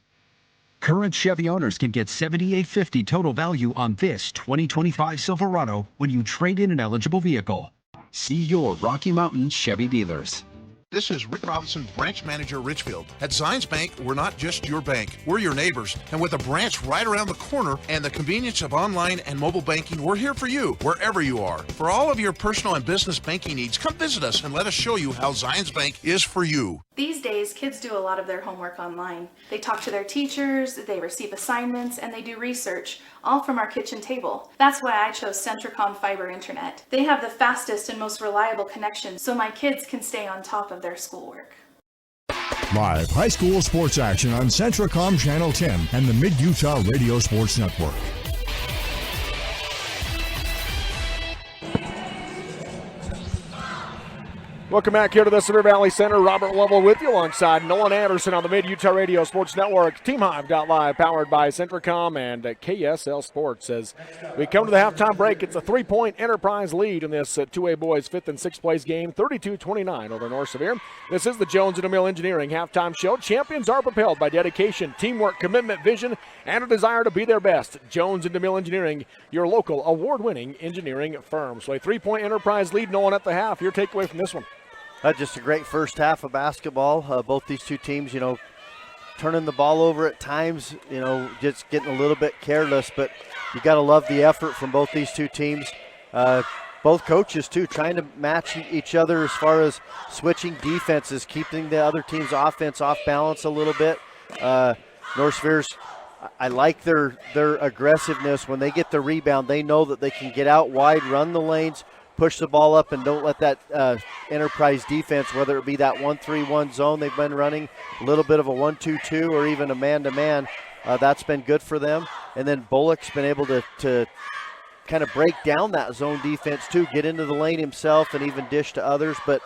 Current Chevy owners can get $7,850 total value on this 2025 Silverado when you trade in an eligible vehicle. See your Rocky Mountain Chevy dealers. This is Rick Robinson, branch manager, Richfield. At Zions Bank, we're not just your bank, we're your neighbors. And with a branch right around the corner and the convenience of online and mobile banking, we're here for you, wherever you are. For all of your personal and business banking needs, come visit us and let us show you how Zions Bank is for you. These days, kids do a lot of their homework online. They talk to their teachers, they receive assignments, and they do research, all from our kitchen table. That's why I chose Centricom Fiber Internet. They have the fastest and most reliable connection, so my kids can stay on top of their schoolwork. Live high school sports action on Centricom Channel 10 and the Mid-Utah Radio Sports Network. Welcome back here to the Sevier Valley Center. Robert Lovell with you alongside Nolan Anderson on the Mid-Utah Radio Sports Network. Team Hive.live, powered by Centricom and KSL Sports. As we come to the halftime break, it's a 3-point Enterprise lead in this 2A boys 5th and 6th place game, 32-29 over North Sevier. This is the Jones & DeMille Engineering halftime show. Champions are propelled by dedication, teamwork, commitment, vision, and a desire to be their best. Jones & DeMille Engineering, your local award-winning engineering firm. So a 3-point Enterprise lead, Nolan, at the half. Your takeaway from this one? Just a great first half of basketball. Both these two teams, turning the ball over at times, just getting a little bit careless, but you got to love the effort from both these two teams. Both coaches, too, trying to match each other as far as switching defenses, keeping the other team's offense off balance a little bit. North Sevier's, I like their aggressiveness. When they get the rebound, they know that they can get out wide, run the lanes, push the ball up, and don't let that Enterprise defense, whether it be that 1-3-1 zone they've been running, a little bit of a 1-2-2, or even a man-to-man, that's been good for them. And then Bullock's been able to kind of break down that zone defense too, get into the lane himself and even dish to others. But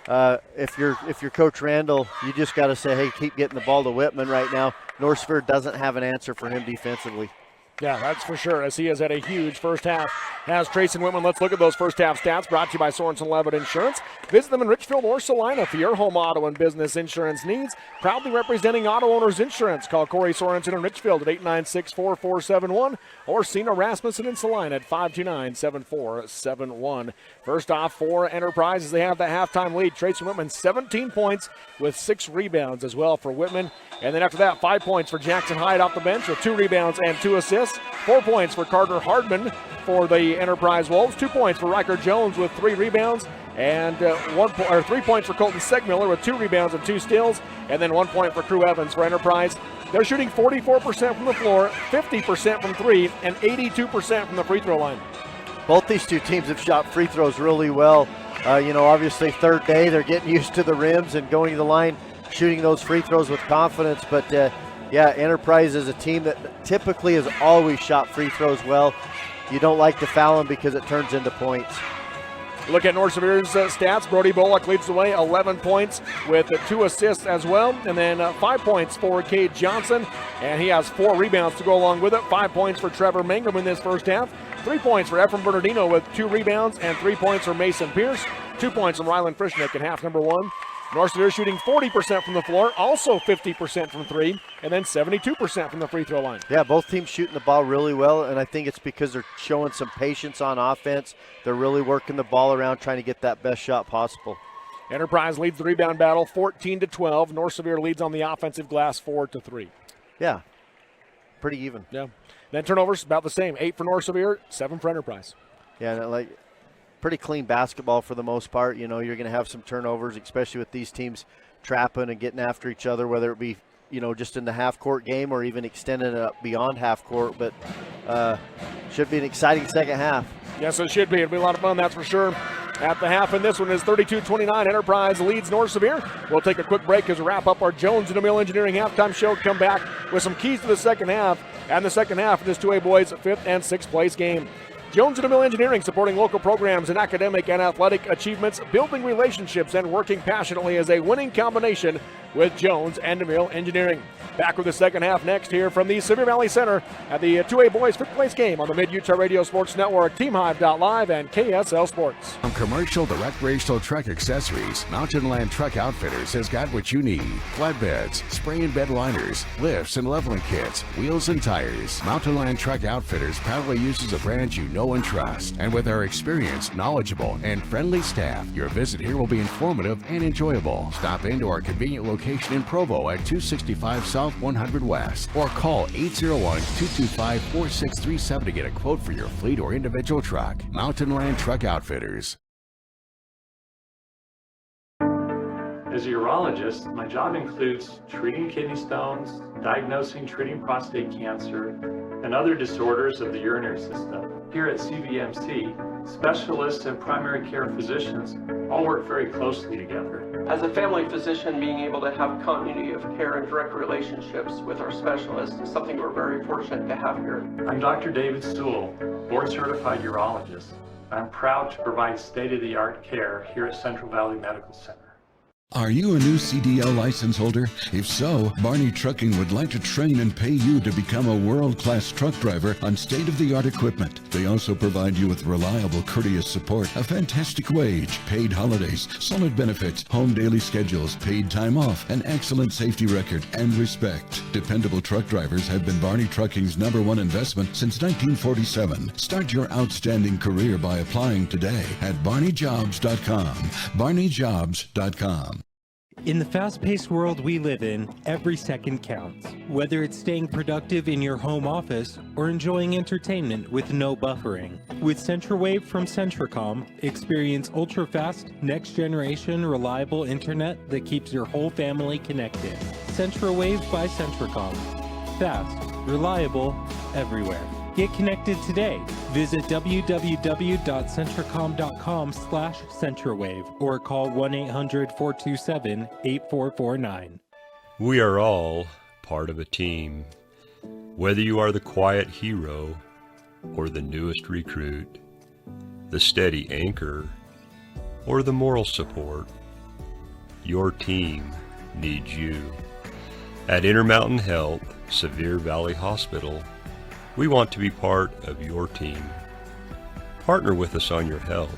if you're Coach Randall, you just got to say, hey, keep getting the ball to Whitman right now. North Sevier doesn't have an answer for him defensively. Yeah, that's for sure, as he has had a huge first half. As Trayson Whitman, let's look at those first half stats brought to you by Sorensen Levitt Insurance. Visit them in Richfield or Salina for your home auto and business insurance needs. Proudly representing Auto Owners Insurance. Call Corey Sorensen in Richfield at 896-4471 or Sina Rasmussen in Salina at 529-7471. First off for Enterprise as they have the halftime lead. Trayson Whitman, 17 points with 6 rebounds as well for Whitman. And then after that, 5 points for Jackson Hyde off the bench with 2 rebounds and 2 assists. 4 points for Carter Hardman for the Enterprise Wolves. 2 points for Riker Jones with 3 rebounds. And 3 points for Colton Segmiller with 2 rebounds and 2 steals. And then 1 point for Crew Evans for Enterprise. They're shooting 44% from the floor, 50% from 3, and 82% from the free throw line. Both these two teams have shot free throws really well. Obviously third day, they're getting used to the rims and going to the line, shooting those free throws with confidence. But Enterprise is a team that typically has always shot free throws well. You don't like to foul them because it turns into points. Look at North Sevier's stats. Brody Bullock leads the way, 11 points with 2 assists as well. And then 5 points for Cade Johnson, and he has 4 rebounds to go along with it. 5 points for Trevor Mangum in this first half. 3 points for Ephraim Bernardino with 2 rebounds, and 3 points for Mason Pierce. 2 points from Rylan Frischnick in half number 1. North Sevier shooting 40% from the floor, also 50% from 3, and then 72% from the free throw line. Yeah, both teams shooting the ball really well, and I think it's because they're showing some patience on offense. They're really working the ball around, trying to get that best shot possible. Enterprise leads the rebound battle 14-12. North Sevier leads on the offensive glass 4-3. Yeah, pretty even. Yeah. Then turnovers about the same, 8 for North Severe, 7 for Enterprise. Yeah, pretty clean basketball for the most part. You know, you're going to have some turnovers, especially with these teams trapping and getting after each other, whether it be, you know, just in the half-court game or even extending it up beyond half-court. But should be an exciting second half. Yes, it should be. It'll be a lot of fun, that's for sure. At the half, and this one is 32-29. Enterprise leads North Sevier. We'll take a quick break as we wrap up our Jones and DeMille Engineering halftime show. Come back with some keys to the second half, and the second half of this 2A boys 5th and 6th place game. Jones and DeMille Engineering, supporting local programs in academic and athletic achievements, building relationships, and working passionately as a winning combination with Jones and DeMille Engineering. Back with the second half next here from the Sevier Valley Center at the 2A boys 5th place game on the Mid-Utah Radio Sports Network, TeamHive.live, and KSL Sports. From commercial to recreational truck accessories, Mountain Land Truck Outfitters has got what you need. Flatbeds, spray and bed liners, lifts and leveling kits, wheels and tires. Mountain Land Truck Outfitters proudly uses a brand you know and trust. And with our experienced, knowledgeable, and friendly staff, your visit here will be informative and enjoyable. Stop into our convenient location in Provo at 265 South 100 West, or call 801-225-4637 to get a quote for your fleet or individual truck. Mountain Land Truck Outfitters. As a urologist, my job includes treating kidney stones, diagnosing, treating prostate cancer, and other disorders of the urinary system. Here at CVMC, specialists and primary care physicians all work very closely together. As a family physician, being able to have continuity of care and direct relationships with our specialists is something we're very fortunate to have here. I'm Dr. David Sewell, board-certified urologist. I'm proud to provide state-of-the-art care here at Central Valley Medical Center. Are you a new CDL license holder? If so, Barney Trucking would like to train and pay you to become a world-class truck driver on state-of-the-art equipment. They also provide you with reliable, courteous support, a fantastic wage, paid holidays, solid benefits, home daily schedules, paid time off, an excellent safety record, and respect. Dependable truck drivers have been Barney Trucking's #1 investment since 1947. Start your outstanding career by applying today at barneyjobs.com. barneyjobs.com. In the fast-paced world we live in, every second counts. Whether it's staying productive in your home office or enjoying entertainment with no buffering. With CentraWave from Centracom, experience ultra-fast, next-generation, reliable internet that keeps your whole family connected. CentraWave by Centracom. Fast, reliable, everywhere. Get connected today. Visit www.centracom.com/CentraWave or call 1-800-427-8449. We are all part of a team. Whether you are the quiet hero or the newest recruit, the steady anchor or the moral support, your team needs you. At Intermountain Health, Sevier Valley Hospital, we want to be part of your team. Partner with us on your health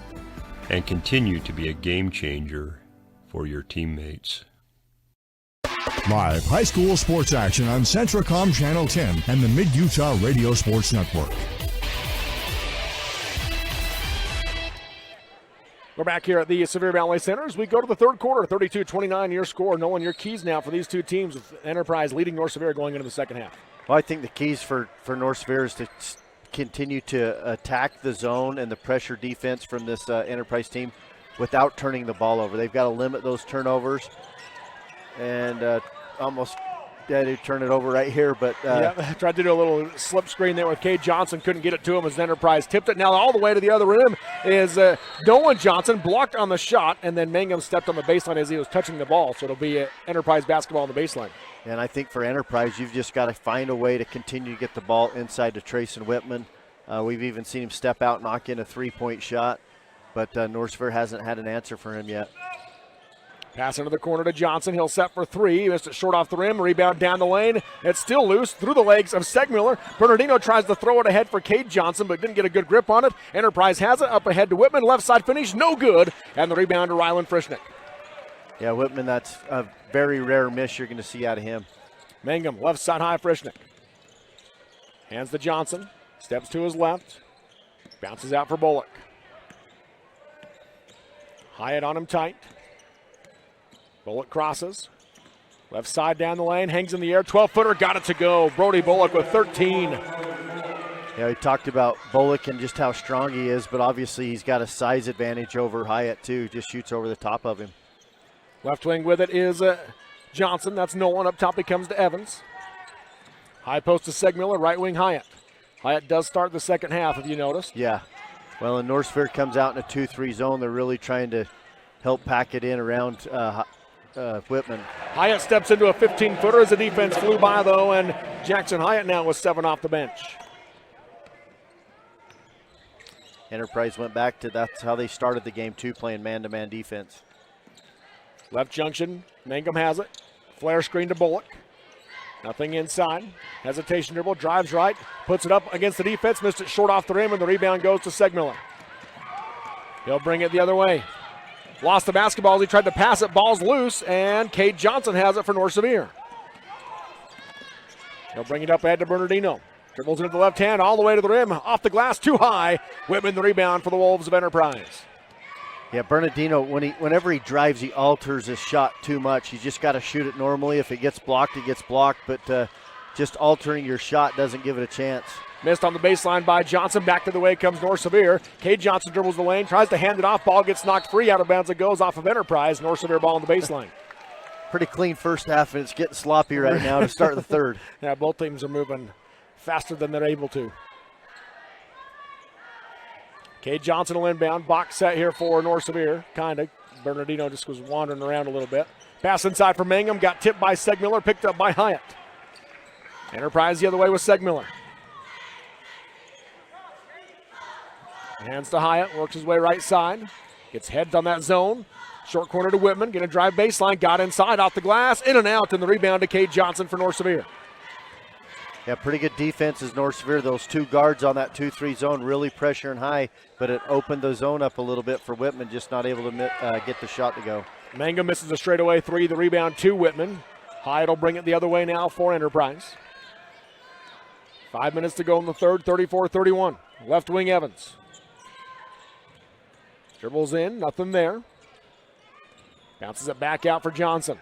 and continue to be a game changer for your teammates. Live high school sports action on Centracom Channel 10 and the Mid-Utah Radio Sports Network. We're back here at the Sevier Valley Center as we go to the third quarter. 32-29 your score. Nolan, your keys now for these two teams with Enterprise leading North Sevier going into the second half. Well, I think the keys for North Sevier is to continue to attack the zone and the pressure defense from this Enterprise team without turning the ball over. They've got to limit those turnovers and almost to turn it over right here. But yeah, tried to do a little slip screen there with Cade Johnson. Couldn't get it to him as Enterprise tipped it. Now all the way to the other rim is Nolan Johnson, blocked on the shot, and then Mangum stepped on the baseline as he was touching the ball. So it'll be Enterprise basketball on the baseline. And I think for Enterprise, you've just got to find a way to continue to get the ball inside to Trayson Whitman. We've even seen him step out, knock in a three-point shot, but North Sevier hasn't had an answer for him yet. Pass into the corner to Johnson. He'll set for three. He missed it short off the rim. Rebound down the lane. It's still loose through the legs of Segmuller. Bernardino tries to throw it ahead for Cade Johnson, but didn't get a good grip on it. Enterprise has it. Up ahead to Whitman. Left side finish. No good. And the rebound to Rylan Frischnick. Yeah, Whitman, that's a very rare miss you're going to see out of him. Mangum, left side high, Frischnick. Hands to Johnson. Steps to his left. Bounces out for Bullock. Hyatt on him tight. Bullock crosses. Left side down the lane, hangs in the air. 12-footer, got it to go. Brody Bullock with 13. Yeah, we talked about Bullock and just how strong he is, but obviously he's got a size advantage over Hyatt too. Just shoots over the top of him. Left wing with it is Johnson. That's Nolan. Up top he comes to Evans. High post to Segmiller. Right wing Hyatt. Hyatt does start the second half, if you noticed. Yeah. Well, and North Sevier comes out in a 2-3 zone. They're really trying to help pack it in around Whitman. Hyatt steps into a 15-footer as the defense flew by, though, and Jackson Hyatt now with 7 off the bench. Enterprise went back to that's how they started the game, too, playing man-to-man defense. Left junction. Mangum has it. Flare screen to Bullock. Nothing inside. Hesitation dribble. Drives right. Puts it up against the defense. Missed it short off the rim, and the rebound goes to Segmiller. He'll bring it the other way. Lost the basketball as he tried to pass it. Ball's loose, and Cade Johnson has it for North Sevier. He'll bring it up ahead to Bernardino. Dribbles into the left hand all the way to the rim. Off the glass, too high. Whitman the rebound for the Wolves of Enterprise. Yeah, Bernardino, whenever he drives, he alters his shot too much. He's just got to shoot it normally. If it gets blocked, it gets blocked. But just altering your shot doesn't give it a chance. Missed on the baseline by Johnson. Back to the way comes North Sevier. Cade Johnson dribbles the lane, tries to hand it off. Ball gets knocked free. Out of bounds it goes off of Enterprise. North Sevier ball on the baseline. Pretty clean first half, and it's getting sloppy right now to start the third. Yeah, both teams are moving faster than they're able to. Cade Johnson will inbound. Box set here for North Sevier. Kind of. Bernardino just was wandering around a little bit. Pass inside for Mangum. Got tipped by Segmiller. Picked up by Hyatt. Enterprise the other way with Segmiller. Hands to Hyatt. Works his way right side. Gets heads on that zone. Short corner to Whitman. Going to drive baseline. Got inside. Off the glass. In and out. And the rebound to Cade Johnson for North Sevier. Yeah, pretty good defense is North Sevier. Those 2 guards on that 2-3 zone really pressuring high, but it opened the zone up a little bit for Whitman, just not able to get the shot to go. Mangum misses a straightaway 3. The rebound to Whitman. Hyatt will bring it the other way now for Enterprise. 5 minutes to go in the third, 34-31. Left wing Evans. Dribbles in, nothing there. Bounces it back out for Johnson.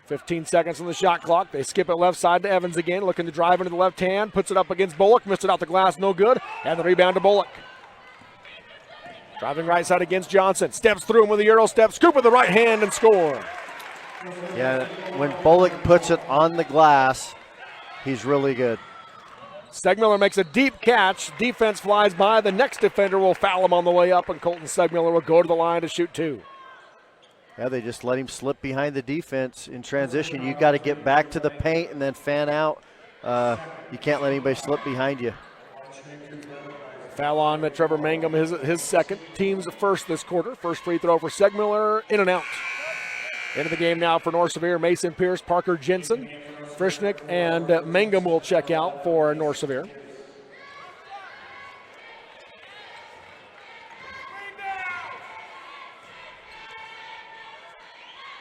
15 seconds on the shot clock. They skip it left side to Evans again, looking to drive into the left hand. Puts it up against Bullock. Missed it out the glass, no good. And the rebound to Bullock. Driving right side against Johnson. Steps through him with a Euro step. Scoop with the right hand and score. Yeah, when Bullock puts it on the glass, he's really good. Segmiller makes a deep catch. Defense flies by. The next defender will foul him on the way up, and Colton Segmiller will go to the line to shoot 2. Yeah, they just let him slip behind the defense in transition. You got to get back to the paint and then fan out. You can't let anybody slip behind you. Foul on Trevor Mangum, his second. Team's first this quarter. First free throw for Segmiller, in and out. Into the game now for North Sevier. Mason Pierce, Parker Jensen, Frischnick, and Mangum will check out for North Sevier.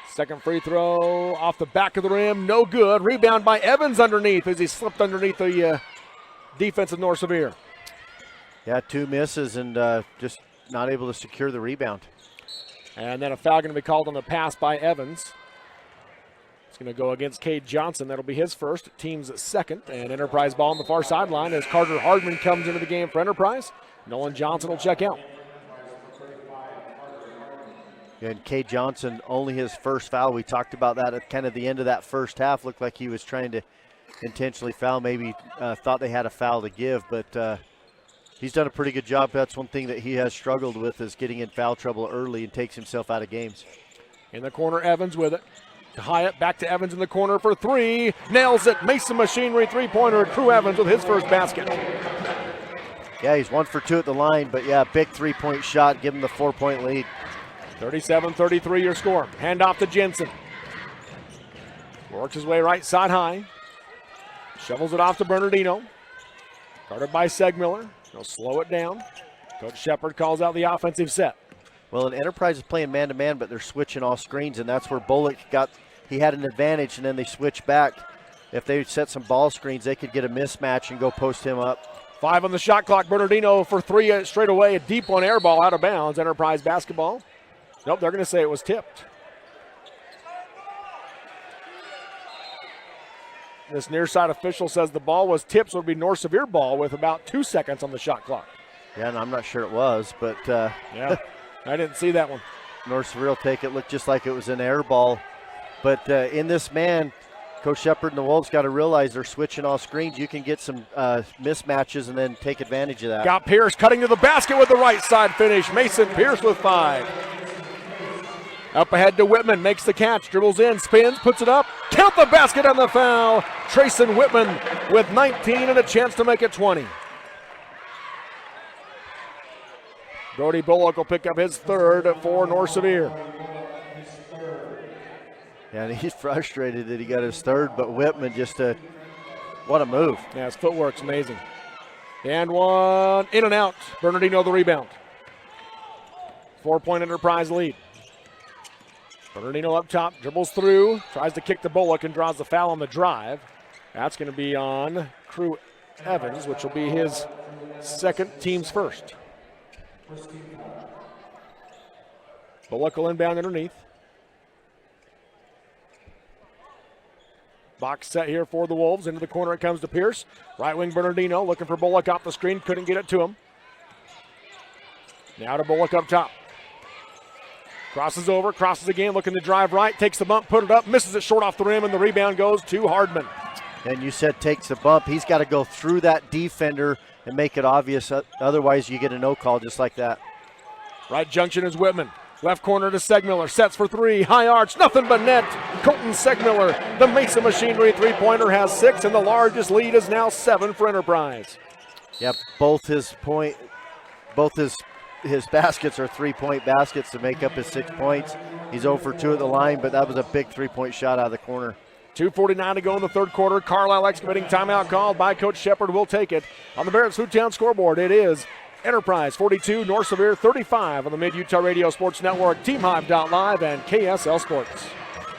Second free throw off the back of the rim, no good. Rebound by Evans underneath as he slipped underneath the defense of North Sevier. Yeah, 2 misses and just not able to secure the rebound. And then a foul going to be called on the pass by Evans. It's going to go against Cade Johnson. That'll be his first, team's second. And Enterprise ball on the far sideline as Carter Hardman comes into the game for Enterprise. Nolan Johnson will check out. And Cade Johnson, only his first foul. We talked about that at kind of the end of that first half. Looked like he was trying to intentionally foul. Maybe thought they had a foul to give, but he's done a pretty good job. That's one thing that he has struggled with, is getting in foul trouble early and takes himself out of games. In the corner, Evans with it. To Hyatt, back to Evans in the corner for 3. Nails it. Mason Machinery three-pointer. Crew Evans with his first basket. Yeah, he's 1 for 2 at the line, but yeah, big 3-point shot, give him the 4-point lead. 37-33 your score. Hand off to Jensen. Works his way right side high. Shovels it off to Bernardino. Guarded by Segmiller. He'll slow it down. Coach Shepard calls out the offensive set. Well, an Enterprise is playing man-to-man, but they're switching all screens, and that's where Bullock he had an advantage, and then they switched back. If they set some ball screens, they could get a mismatch and go post him up. 5 on the shot clock. Bernardino for 3 straight away. A deep one, air ball out of bounds. Enterprise basketball. Nope, they're going to say it was tipped. This near side official says the ball was tipped, so it would be North Sevier ball with about 2 seconds on the shot clock. Yeah, and I'm not sure it was, but yeah, I didn't see that one. North Sevier will take it. Looked just like it was an air ball. But in this man, Coach Shepard and the Wolves got to realize they're switching all screens. You can get some mismatches and then take advantage of that. Got Pierce cutting to the basket with the right side finish. Mason Pierce with 5. Up ahead to Whitman, makes the catch, dribbles in, spins, puts it up. Count the basket on the foul. Trayson Whitman with 19 and a chance to make it 20. Brody Bullock will pick up his 3rd for North Sevier. Yeah, and he's frustrated that he got his 3rd, but Whitman just what a move. Yeah, his footwork's amazing. And one, in and out. Bernardino the rebound. 4-point Enterprise lead. Bernardino up top, dribbles through, tries to kick to Bullock and draws the foul on the drive. That's going to be on Crew Evans, which will be his 2nd, team's 1st. Bullock will inbound underneath. Box set here for the Wolves. Into the corner it comes to Pierce. Right wing Bernardino looking for Bullock off the screen. Couldn't get it to him. Now to Bullock up top. Crosses over, crosses again, looking to drive right. Takes the bump, put it up, misses it short off the rim, and the rebound goes to Hardman. And you said takes the bump. He's got to go through that defender and make it obvious. Otherwise, you get a no call just like that. Right junction is Whitman. Left corner to Segmiller. Sets for 3. High arch. Nothing but net. Colton Segmiller. The Mesa Machinery three-pointer has 6, and the largest lead is now 7 for Enterprise. Yep, both his baskets are 3-point baskets to make up his 6 points. He's 0 for 2 at the line, but that was a big 3-point shot out of the corner. 2:49 to go in the 3rd quarter. Carlisle Excavating timeout called by Coach Shepard. Will take it. On the Barrett's Foodtown scoreboard, it is Enterprise 42, North Sevier 35 on the Mid-Utah Radio Sports Network, TeamHive.live, and KSL Sports.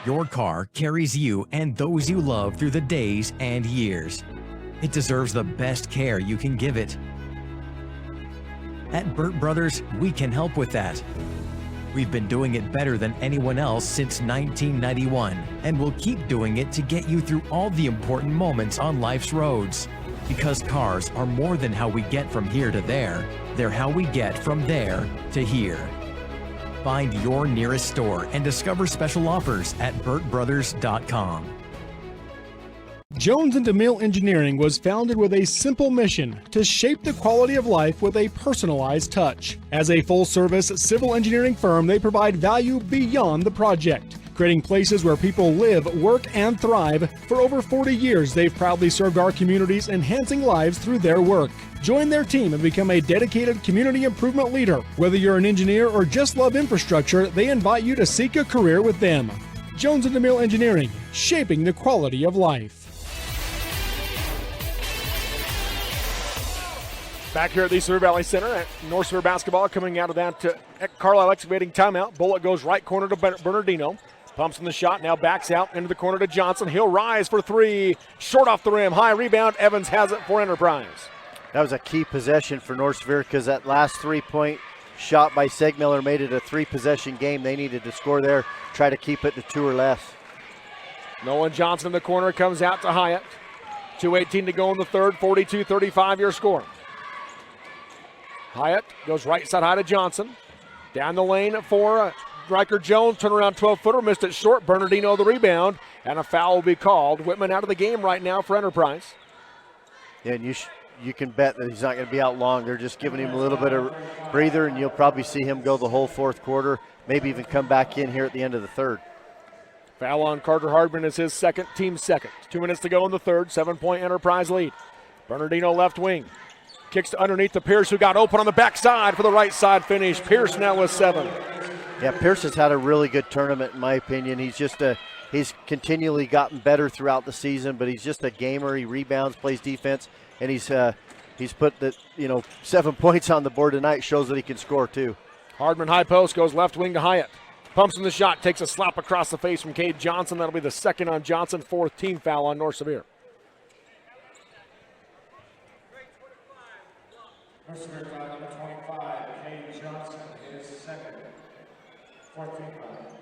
Your car carries you and those you love through the days and years. It deserves the best care you can give it. At Burt Brothers, we can help with that. We've been doing it better than anyone else since 1991, and we'll keep doing it to get you through all the important moments on life's roads. Because cars are more than how we get from here to there, they're how we get from there to here. Find your nearest store and discover special offers at burtbrothers.com. Jones & DeMille Engineering was founded with a simple mission to shape the quality of life with a personalized touch. As a full-service civil engineering firm, they provide value beyond the project, creating places where people live, work, and thrive. For over 40 years, they've proudly served our communities, enhancing lives through their work. Join their team and become a dedicated community improvement leader. Whether you're an engineer or just love infrastructure, they invite you to seek a career with them. Jones & DeMille Engineering, shaping the quality of life. Back here at the East River Valley Center at North Sevier basketball, coming out of that Carlisle Excavating timeout. Bullock goes right corner to Bernardino. Pumps in the shot, now backs out into the corner to Johnson. He'll rise for 3. Short off the rim, high rebound. Evans has it for Enterprise. That was a key possession for North Sevier because that last 3-point shot by Segmiller made it a 3-possession game. They needed to score there, try to keep it to 2 or less. Nolan Johnson in the corner comes out to Hyatt. 2:18 to go in the 3rd, 42-35 your score. Hyatt goes right side high to Johnson. Down the lane for Riker Jones. Turnaround 12-footer, missed it short. Bernardino the rebound, and a foul will be called. Whitman out of the game right now for Enterprise. Yeah, and you can bet that he's not going to be out long. They're just giving him a little bit of breather, and you'll probably see him go the whole 4th quarter, maybe even come back in here at the end of the 3rd. Foul on Carter Hardman is his second, team's second. 2 minutes to go in the 3rd, 7-point Enterprise lead. Bernardino left wing. Kicks to underneath to Pierce, who got open on the backside for the right side finish. Pierce now with 7. Yeah, Pierce has had a really good tournament, in my opinion. He's continually gotten better throughout the season, but he's just a gamer. He rebounds, plays defense, and he's put 7 points on the board tonight. Shows that he can score too. Hardman high post goes left wing to Hyatt. Pumps in the shot, takes a slap across the face from Cade Johnson. That'll be the 2nd on Johnson, 4th team foul on North Sevier. North Sevier foul number 25, Cade Johnson, his 2nd, 4th team foul.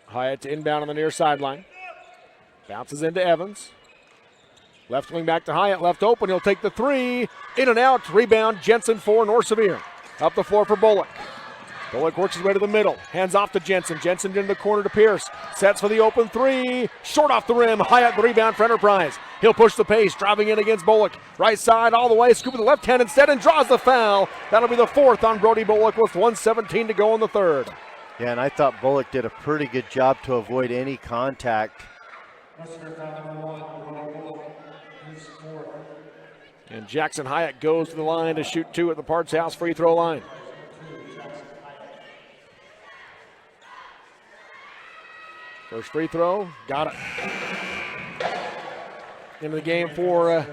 Hyatt to inbound on the near sideline. Bounces into Evans. Left wing back to Hyatt, left open. He'll take the three. In and out. Rebound, Jensen for North Sevier. Up the floor for Bullock. Bullock works his way to the middle. Hands off to Jensen. Jensen into the corner to Pierce. Sets for the open three. Short off the rim. Hyatt the rebound for Enterprise. He'll push the pace. Driving in against Bullock. Right side all the way. Scoop with the left hand instead and draws the foul. That'll be the fourth on Brody Bullock with 1:17 to go in the third. Yeah, and I thought Bullock did a pretty good job to avoid any contact. And Jackson Hyatt goes to the line to shoot two at the Parts House free throw line. First free throw, got it. Into the game for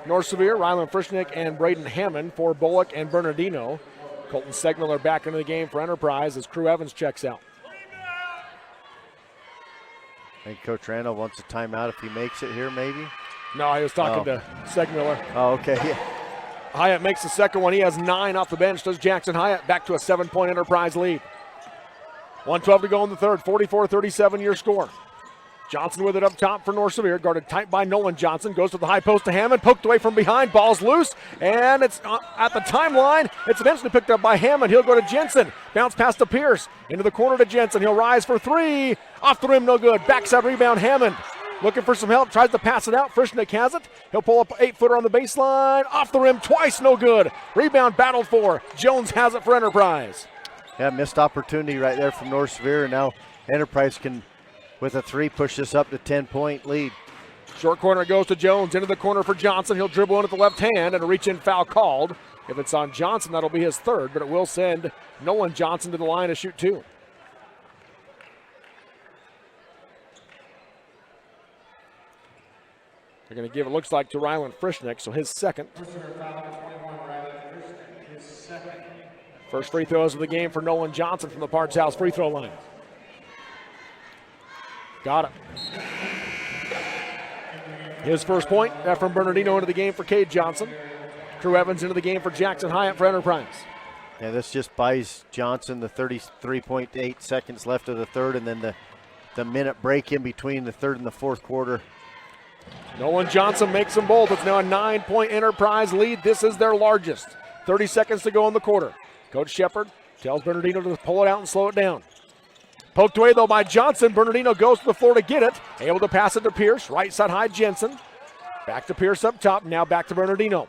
North Sevier, Rylan Frischnick and Braden Hammond for Bullock and Bernardino. Colton Segmiller back into the game for Enterprise as Crew Evans checks out. I think Coach Randall wants a timeout if he makes it here, maybe? No, I was talking to Segmiller. Oh, okay. Yeah. Hyatt makes the second one. He has 9 off the bench. Does Jackson Hyatt back to a 7-point Enterprise lead. 1:12 to go in the third. 44-37 your score. Johnson with it up top for North Sevier. Guarded tight by Nolan Johnson. Goes to the high post to Hammond. Poked away from behind. Ball's loose. And it's at the timeline. It's eventually picked up by Hammond. He'll go to Jensen. Bounce pass to Pierce. Into the corner to Jensen. He'll rise for three. Off the rim, no good. Backside rebound, Hammond. Looking for some help. Tries to pass it out. Frischnick has it. He'll pull up 8-footer on the baseline. Off the rim twice, no good. Rebound battled for. Jones has it for Enterprise. Yeah, missed opportunity right there from North Sevier. And now Enterprise can, with a three, push this up to 10-point lead. Short corner goes to Jones. Into the corner for Johnson. He'll dribble in at the left hand and a reach-in foul called. If it's on Johnson, that'll be his third, but it will send Nolan Johnson to the line to shoot two. They're going to give it, looks like, to Rylan Frischnick, so his second. First free throws of the game for Nolan Johnson from the Parts House free throw line. Got it. His first point, Ephraim Bernardino into the game for Cade Johnson. Crew Evans into the game for Jackson Hyatt for Enterprise. Yeah, this just buys Johnson the 33.8 seconds left of the third, and then the minute break in between the third and the fourth quarter. Nolan Johnson makes them both. It's now a 9-point Enterprise lead. This is their largest. 30 seconds to go in the quarter. Coach Shepard tells Bernardino to pull it out and slow it down. Poked away, though, by Johnson. Bernardino goes to the floor to get it. Able to pass it to Pierce. Right side high, Jensen. Back to Pierce up top. Now back to Bernardino.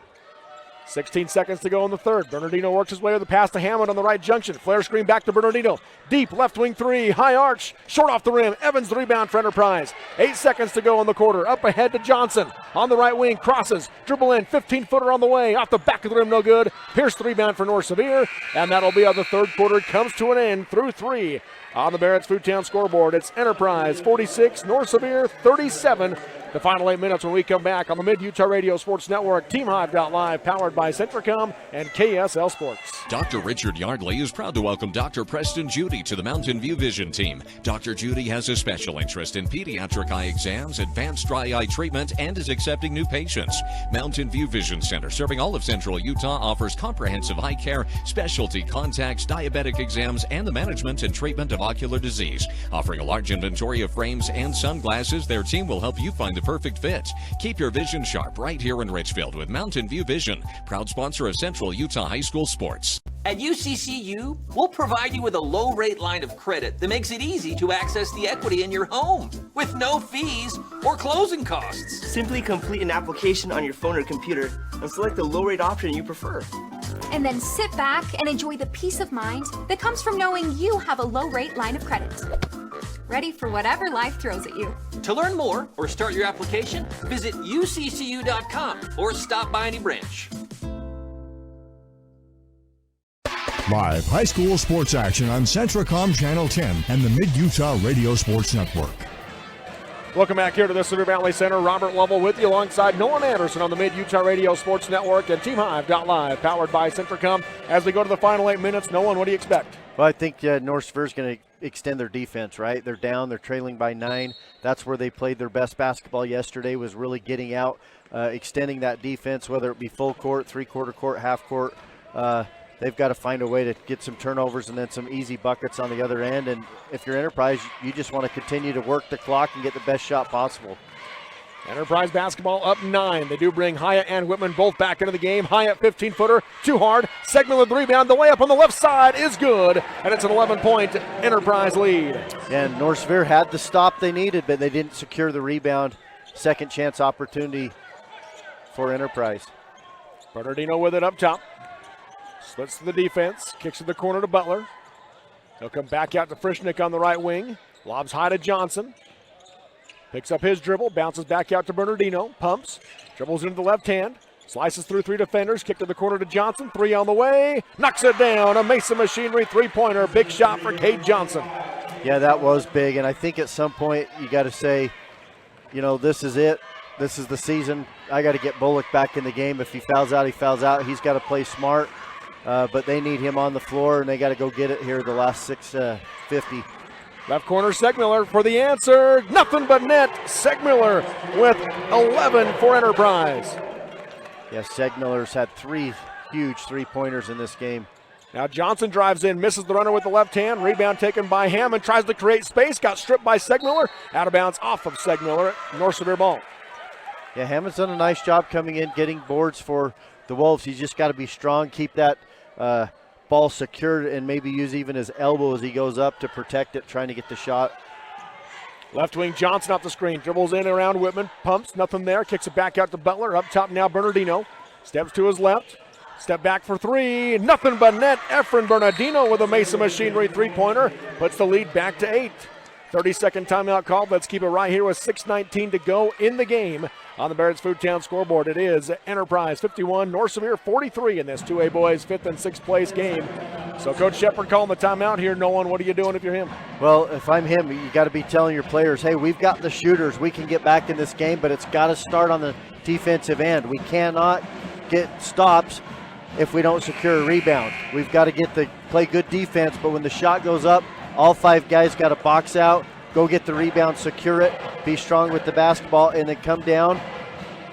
16 seconds to go in the third. Bernardino works his way with the pass to Hammond on the right junction. Flare screen back to Bernardino. Deep left wing three. High arch. Short off the rim. Evans the rebound for Enterprise. 8 seconds to go in the quarter. Up ahead to Johnson. On the right wing. Crosses. Dribble in. 15-footer on the way. Off the back of the rim. No good. Pierce the rebound for North Sevier. And that'll be how the third quarter comes to an end through 3. On the Barrett's Foodtown scoreboard, it's Enterprise 46, North Sevier 37. The final 8 minutes when we come back on the Mid-Utah Radio Sports Network. TeamHive.live, powered by Centricom and KSL Sports. Dr. Richard Yardley is proud to welcome Dr. Preston Judy to the Mountain View Vision team. Dr. Judy has a special interest in pediatric eye exams, advanced dry eye treatment, and is accepting new patients. Mountain View Vision Center, serving all of Central Utah, offers comprehensive eye care, specialty contacts, diabetic exams, and the management and treatment of ocular disease. Offering a large inventory of frames and sunglasses, their team will help you find the perfect fit. Keep your vision sharp right here in Richfield with Mountain View Vision, proud sponsor of Central Utah High School sports. At UCCU, we'll provide you with a low-rate line of credit that makes it easy to access the equity in your home with no fees or closing costs. Simply complete an application on your phone or computer and select the low-rate option you prefer. And then sit back and enjoy the peace of mind that comes from knowing you have a low-rate line of credit. Ready for whatever life throws at you. To learn more or start your application, visit uccu.com or stop by any branch. Live high school sports action on Centricom Channel 10 and the Mid-Utah Radio Sports Network. Welcome back here to the Cedar Valley Center. Robert Lovell with you alongside Nolan Anderson on the Mid-Utah Radio Sports Network and TeamHive.live, powered by Centricom. As we go to the final 8 minutes, Nolan, what do you expect? Well, I think North Sevier is going to extend their defense, right? They're down. They're trailing by 9. That's where they played their best basketball yesterday, was really getting out, extending that defense, whether it be full court, three-quarter court, half court. they've got to find a way to get some turnovers and then some easy buckets on the other end. And if you're Enterprise, you just want to continue to work the clock and get the best shot possible. Enterprise basketball up 9. They do bring Hyatt and Whitman both back into the game. Hyatt 15-footer, too hard. Segment with the rebound. The layup on the left side is good, and it's an 11-point Enterprise lead. And North Sevier had the stop they needed, but they didn't secure the rebound. Second chance opportunity for Enterprise. Bernardino with it up top. Splits to the defense. Kicks to the corner to Butler. He'll come back out to Frischnick on the right wing. Lobs high to Johnson. Picks up his dribble, bounces back out to Bernardino, pumps, dribbles into the left hand, slices through 3 defenders, kick to the corner to Johnson, 3 on the way, knocks it down, a Mesa Machinery three-pointer, big shot for Cade Johnson. Yeah, that was big, and I think at some point you got to say, you know, this is it, this is the season, I got to get Bullock back in the game. If he fouls out, he fouls out, he's got to play smart, but they need him on the floor, and they got to go get it here the last 6:50. Left corner, Segmiller for the answer. Nothing but net. Segmiller with 11 for Enterprise. Yeah, Segmiller's had 3 huge three-pointers in this game. Now Johnson drives in, misses the runner with the left hand. Rebound taken by Hammond. Tries to create space. Got stripped by Segmiller. Out of bounds off of Segmiller. North Sevier ball. Yeah, Hammond's done a nice job coming in, getting boards for the Wolves. He's just got to be strong, keep that ball secured, and maybe use even his elbow as he goes up to protect it, trying to get the shot. Left wing Johnson off the screen, dribbles in around Whitman, pumps, nothing there, kicks it back out to Butler. Up top now Bernardino, steps to his left, step back for 3, nothing but net. Efren Bernardino with a Mesa Machinery three-pointer, puts the lead back to 8. 30-second timeout called. Let's keep it right here with 6:19 to go in the game. On the Barrett's Foodtown scoreboard, it is Enterprise 51, North Sevier 43 in this 2A boys 5th and 6th place game. So Coach Shepard calling the timeout here. Nolan, what are you doing if you're him? Well, if I'm him, you got to be telling your players, hey, we've got the shooters. We can get back in this game, but it's got to start on the defensive end. We cannot get stops if we don't secure a rebound. We've got to play good defense, but when the shot goes up, all 5 guys got to box out, go get the rebound, secure it, be strong with the basketball, and then come down.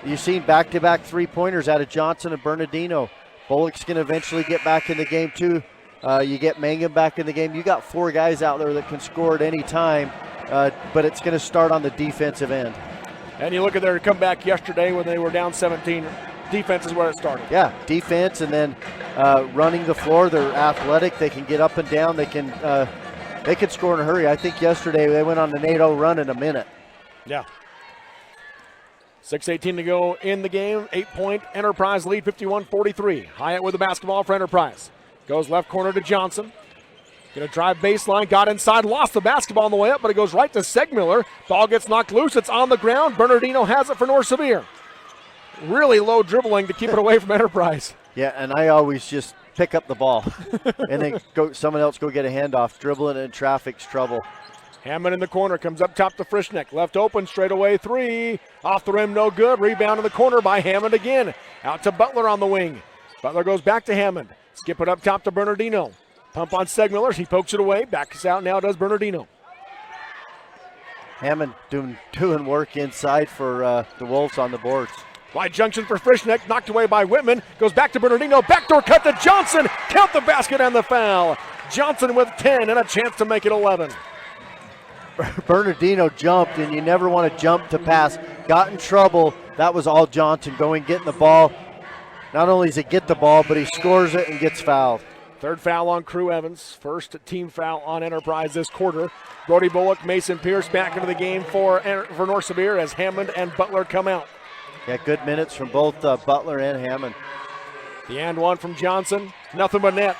You've seen back-to-back three-pointers out of Johnson and Bernardino. Bullock's going to eventually get back in the game, too. You get Mangum back in the game. You got 4 guys out there that can score at any time, but it's going to start on the defensive end. And you look at their comeback yesterday when they were down 17. Defense is where it started. Yeah, defense, and then running the floor. They're athletic. They can get up and down. They can score in a hurry. I think yesterday they went on an 8-0 run in a minute. Yeah. 6:18 to go in the game. 8-point Enterprise lead, 51-43. Hyatt with the basketball for Enterprise. Goes left corner to Johnson. Going to drive baseline, got inside, lost the basketball on the way up, but it goes right to Segmiller. Ball gets knocked loose. It's on the ground. Bernardino has it for North Sevier. Really low dribbling to keep it away from Enterprise. Yeah, and I always just pick up the ball and then someone else go get a handoff. Dribbling in traffic's trouble. Hammond in the corner, comes up top to Frischnick. Left open, straight away 3. Off the rim, no good. Rebound in the corner by Hammond again. Out to Butler on the wing. Butler goes back to Hammond. Skip it up top to Bernardino. Pump on Segmiller. He pokes it away. Backs out now does Bernardino. Hammond doing work inside for the Wolves on the boards. Wide junction for Frischnick, knocked away by Whitman. Goes back to Bernardino. Backdoor cut to Johnson. Count the basket and the foul. Johnson with 10 and a chance to make it 11. Bernardino jumped, and you never want to jump to pass. Got in trouble. That was all Johnson getting the ball. Not only does he get the ball, but he scores it and gets fouled. Third foul on Crew Evans. First team foul on Enterprise this quarter. Brody Bullock, Mason Pierce back into the game for North Sevier as Hammond and Butler come out. Yeah, good minutes from both Butler and Hammond. The and one from Johnson. Nothing but net.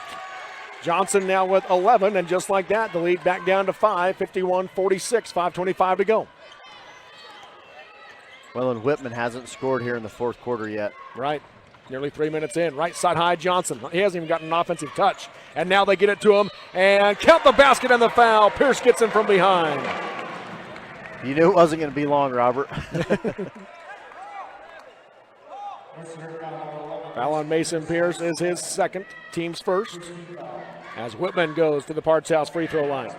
Johnson now with 11, and just like that, the lead back down to 5, 51-46, 5:25 to go. Well, and Whitman hasn't scored here in the fourth quarter yet. Right. Nearly 3 minutes in. Right side high, Johnson. He hasn't even gotten an offensive touch. And now they get it to him. And count the basket and the foul. Pierce gets in from behind. You knew it wasn't going to be long, Robert. Foul on Mason Pierce is his second, team's first, as Whitman goes to the Parts House free throw line.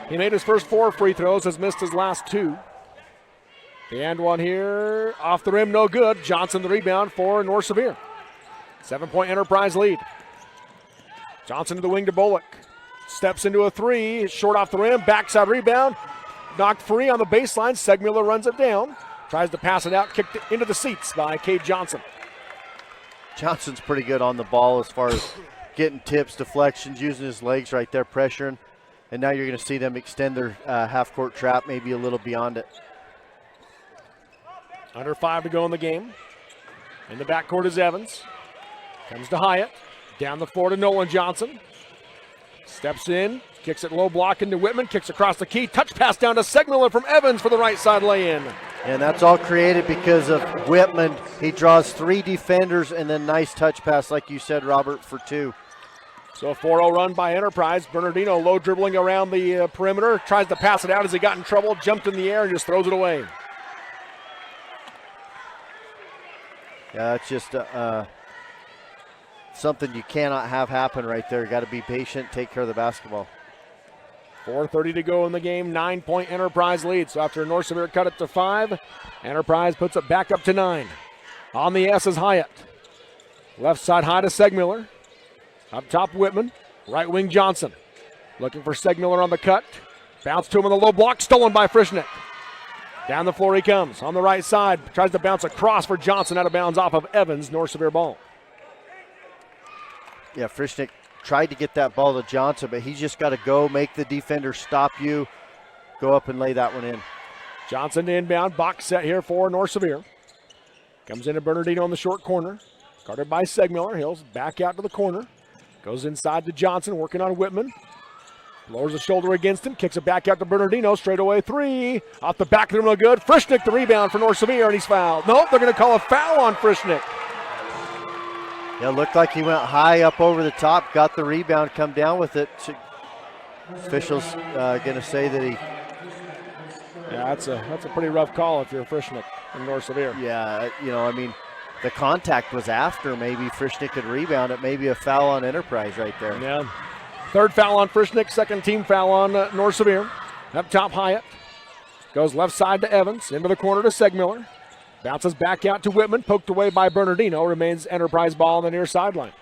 He made his first 4 free throws, has missed his last 2. The and one here, off the rim, no good. Johnson the rebound for North Sevier. 7-point Enterprise lead. Johnson to the wing to Bullock. Steps into a three, short off the rim, backside rebound. Knocked free on the baseline. Segmuller runs it down. Tries to pass it out, kicked it into the seats by Cade Johnson. Johnson's pretty good on the ball as far as getting tips, deflections, using his legs right there, pressuring. And now you're going to see them extend their half-court trap maybe a little beyond it. Under 5 to go in the game. In the backcourt is Evans. Comes to Hyatt. Down the floor to Nolan Johnson. Steps in, kicks it low block into Whitman, kicks across the key. Touch pass down to Segmuller from Evans for the right side lay-in. And that's all created because of Whitman. He draws 3 defenders and then nice touch pass, like you said, Robert, for 2. So a 4-0 run by Enterprise. Bernardino low dribbling around the perimeter. Tries to pass it out as he got in trouble. Jumped in the air and just throws it away. Yeah, it's just something you cannot have happen right there. You got to be patient, take care of the basketball. 4:30 to go in the game. 9-point Enterprise lead. So after North Sevier cut it to 5, Enterprise puts it back up to 9. On the S is Hyatt. Left side high to Segmuller. Up top Whitman. Right wing Johnson. Looking for Segmuller on the cut. Bounce to him on the low block. Stolen by Frischnick. Down the floor he comes. On the right side. Tries to bounce across for Johnson. Out of bounds off of Evans. North Sevier ball. Yeah, Frischnick tried to get that ball to Johnson, but he's just got to go, make the defender stop you, go up and lay that one in. Johnson to inbound. Box set here for North Sevier. Comes into Bernardino in the short corner. Guarded by Segmuller. He'll back out to the corner. Goes inside to Johnson, working on Whitman. Lowers the shoulder against him. Kicks it back out to Bernardino. Straightaway 3. Off the back of him, no good. Frischnick the rebound for North Sevier, and he's fouled. Nope, they're going to call a foul on Frischnick. Yeah, it looked like he went high up over the top, got the rebound, come down with it. Officials going to say that he... Yeah, that's a pretty rough call if you're Frischnick from North Sevier. Yeah, I mean, the contact was after maybe Frischnick could rebound it. Maybe a foul on Enterprise right there. Yeah. 3rd foul on Frischnick, 2nd team foul on North Sevier. Up top, Hyatt. Goes left side to Evans, into the corner to Segmuller. Bounces back out to Whitman, poked away by Bernardino. Remains Enterprise ball on the near sideline.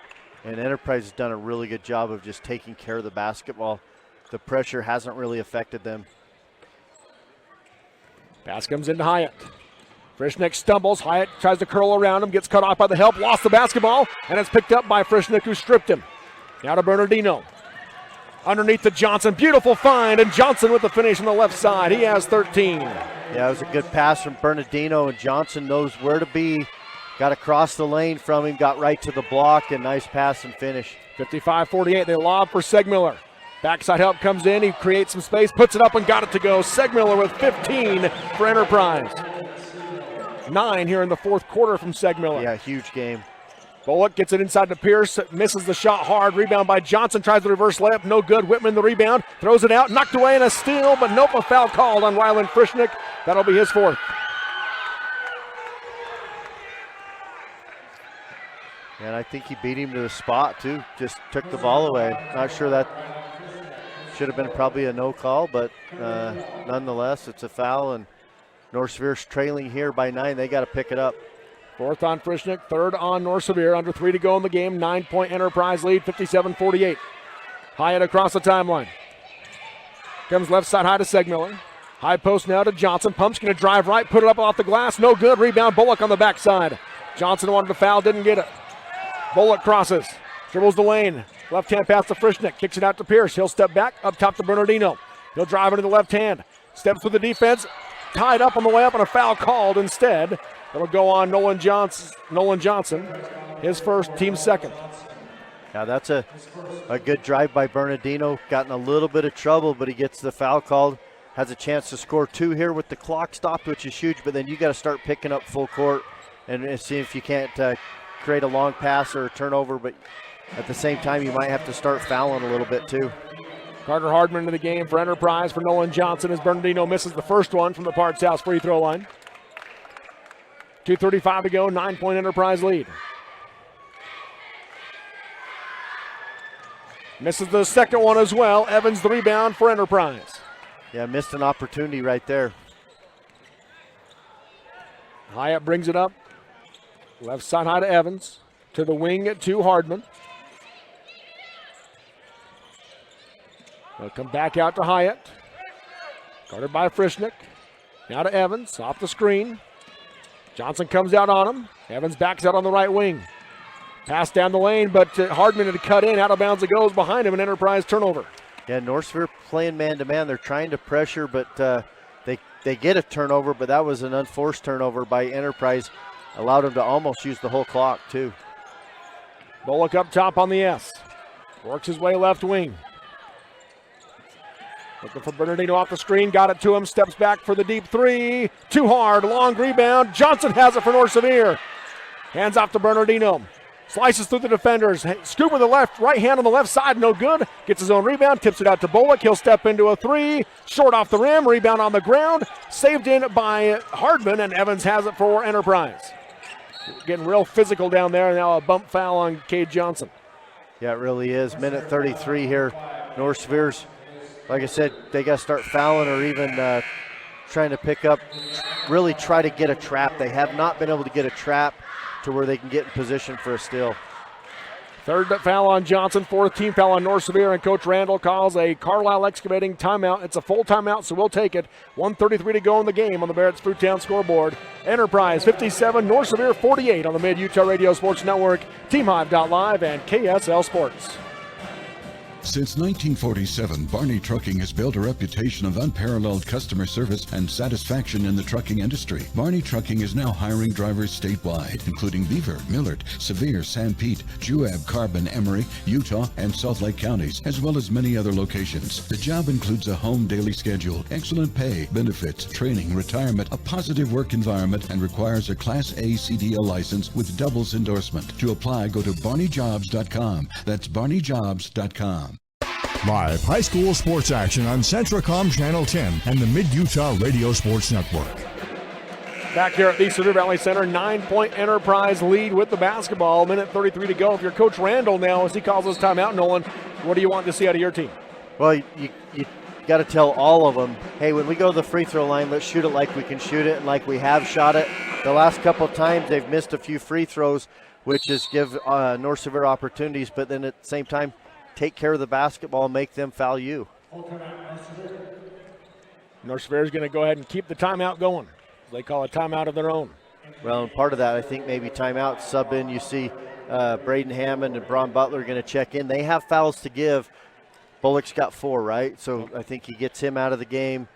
And Enterprise has done a really good job of just taking care of the basketball. The pressure hasn't really affected them. Pass comes into Hyatt. Frischnick stumbles. Hyatt tries to curl around him, gets cut off by the help, lost the basketball, and it's picked up by Frischnick, who stripped him. Now to Bernardino. Underneath to Johnson. Beautiful find, and Johnson with the finish on the left side. He has 13. Yeah, it was a good pass from Bernardino, and Johnson knows where to be. Got across the lane from him, got right to the block, and nice pass and finish. 55-48, they lob for Segmuller. Backside help comes in, he creates some space, puts it up and got it to go. Segmuller with 15 for Enterprise. 9 here in the 4th quarter from Segmuller. Yeah, huge game. Bullock gets it inside to Pierce, misses the shot hard. Rebound by Johnson, tries the reverse layup, no good. Whitman the rebound, throws it out, knocked away, and a steal, but nope, a foul called on Ryland Frischnick. That'll be his 4th. And I think he beat him to the spot, too. Just took the ball away. Not sure that should have been probably a no call, but nonetheless, it's a foul, and North Sevier's trailing here by 9. They got to pick it up. 4th on Frischnick, 3rd on North Sevier. Under 3 to go in the game. 9-point Enterprise lead, 57-48. Hyatt across the timeline. Comes left side high to Segmuller. High post now to Johnson. Pump's going to drive right, put it up off the glass. No good. Rebound, Bullock on the backside. Johnson wanted to foul, didn't get it. Bullock crosses, dribbles the lane. Left hand pass to Frischnick, kicks it out to Pierce. He'll step back, up top to Bernardino. He'll drive into the left hand. Steps with the defense. Tied up on the way up, and a foul called instead. That'll go on Nolan Johnson, his 1st, team 2nd. Yeah, that's a good drive by Bernardino. Gotten a little bit of trouble, but he gets the foul called. Has a chance to score 2 here with the clock stopped, which is huge, but then you got to start picking up full court and see if you can't create a long pass or a turnover, but at the same time, you might have to start fouling a little bit too. Carter Hardman into the game for Enterprise for Nolan Johnson as Bernardino misses the first one from the Parts House free throw line. 2:35 to go, 9-point Enterprise lead. Misses the second one as well. Evans the rebound for Enterprise. Yeah, missed an opportunity right there. Hyatt brings it up. Left side high to Evans. To the wing to Hardman. They'll come back out to Hyatt. Guarded by Frischnick. Now to Evans, off the screen. Johnson comes out on him. Evans backs out on the right wing. Pass down the lane, but Hardman had cut in. Out of bounds it goes behind him, an Enterprise turnover. Yeah, North Sevier playing man-to-man. They're trying to pressure, but they get a turnover, but that was an unforced turnover by Enterprise. Allowed them to almost use the whole clock, too. Bullock up top on the S. Works his way left wing. Looking for Bernardino off the screen. Got it to him. Steps back for the deep three. Too hard. Long rebound. Johnson has it for North Sevier. Hands off to Bernardino. Slices through the defenders. Scoop with the left. Right hand on the left side. No good. Gets his own rebound. Tips it out to Bullock. He'll step into a three. Short off the rim. Rebound on the ground. Saved in by Hardman. And Evans has it for Enterprise. Getting real physical down there. Now a bump foul on Cade Johnson. Yeah, it really is. Minute 33 here. North Sevier's, like I said, they got to start fouling or even trying to pick up, really try to get a trap. They have not been able to get a trap to where they can get in position for a steal. Third foul on Johnson, fourth team foul on North Sevier, and Coach Randall calls a Carlisle Excavating timeout. It's a full timeout, so we'll take it. 1:33 to go in the game on the Barrett's Foodtown scoreboard. Enterprise 57, North Sevier 48 on the Mid-Utah Radio Sports Network, TeamHive.live, and KSL Sports. Since 1947, Barney Trucking has built a reputation of unparalleled customer service and satisfaction in the trucking industry. Barney Trucking is now hiring drivers statewide, including Beaver, Millard, Sevier, San Pete, Juab, Carbon, Emery, Utah, and Salt Lake counties, as well as many other locations. The job includes a home daily schedule, excellent pay, benefits, training, retirement, a positive work environment, and requires a Class A CDL license with doubles endorsement. To apply, go to barneyjobs.com. That's barneyjobs.com. Live high school sports action on Centracom Channel 10 and the Mid-Utah Radio Sports Network. Back here at the Sevier Valley Center, 9-point Enterprise lead with the basketball. Minute 33 to go. If you're Coach Randall now, as he calls his timeout, Nolan, what do you want to see out of your team? Well, you got to tell all of them, hey, when we go to the free throw line, let's shoot it like we can shoot it and like we have shot it. The last couple of times they've missed a few free throws, which is give North Sevier opportunities, but then at the same time, take care of the basketball and make them foul you. North Sevier is going to go ahead and keep the timeout going. They call a timeout of their own. Well, and part of that, I think maybe timeout, sub in. You see Braden Hammond and Braun Butler going to check in. They have fouls to give. Bullock's got 4, right? So I think he gets him out of the game.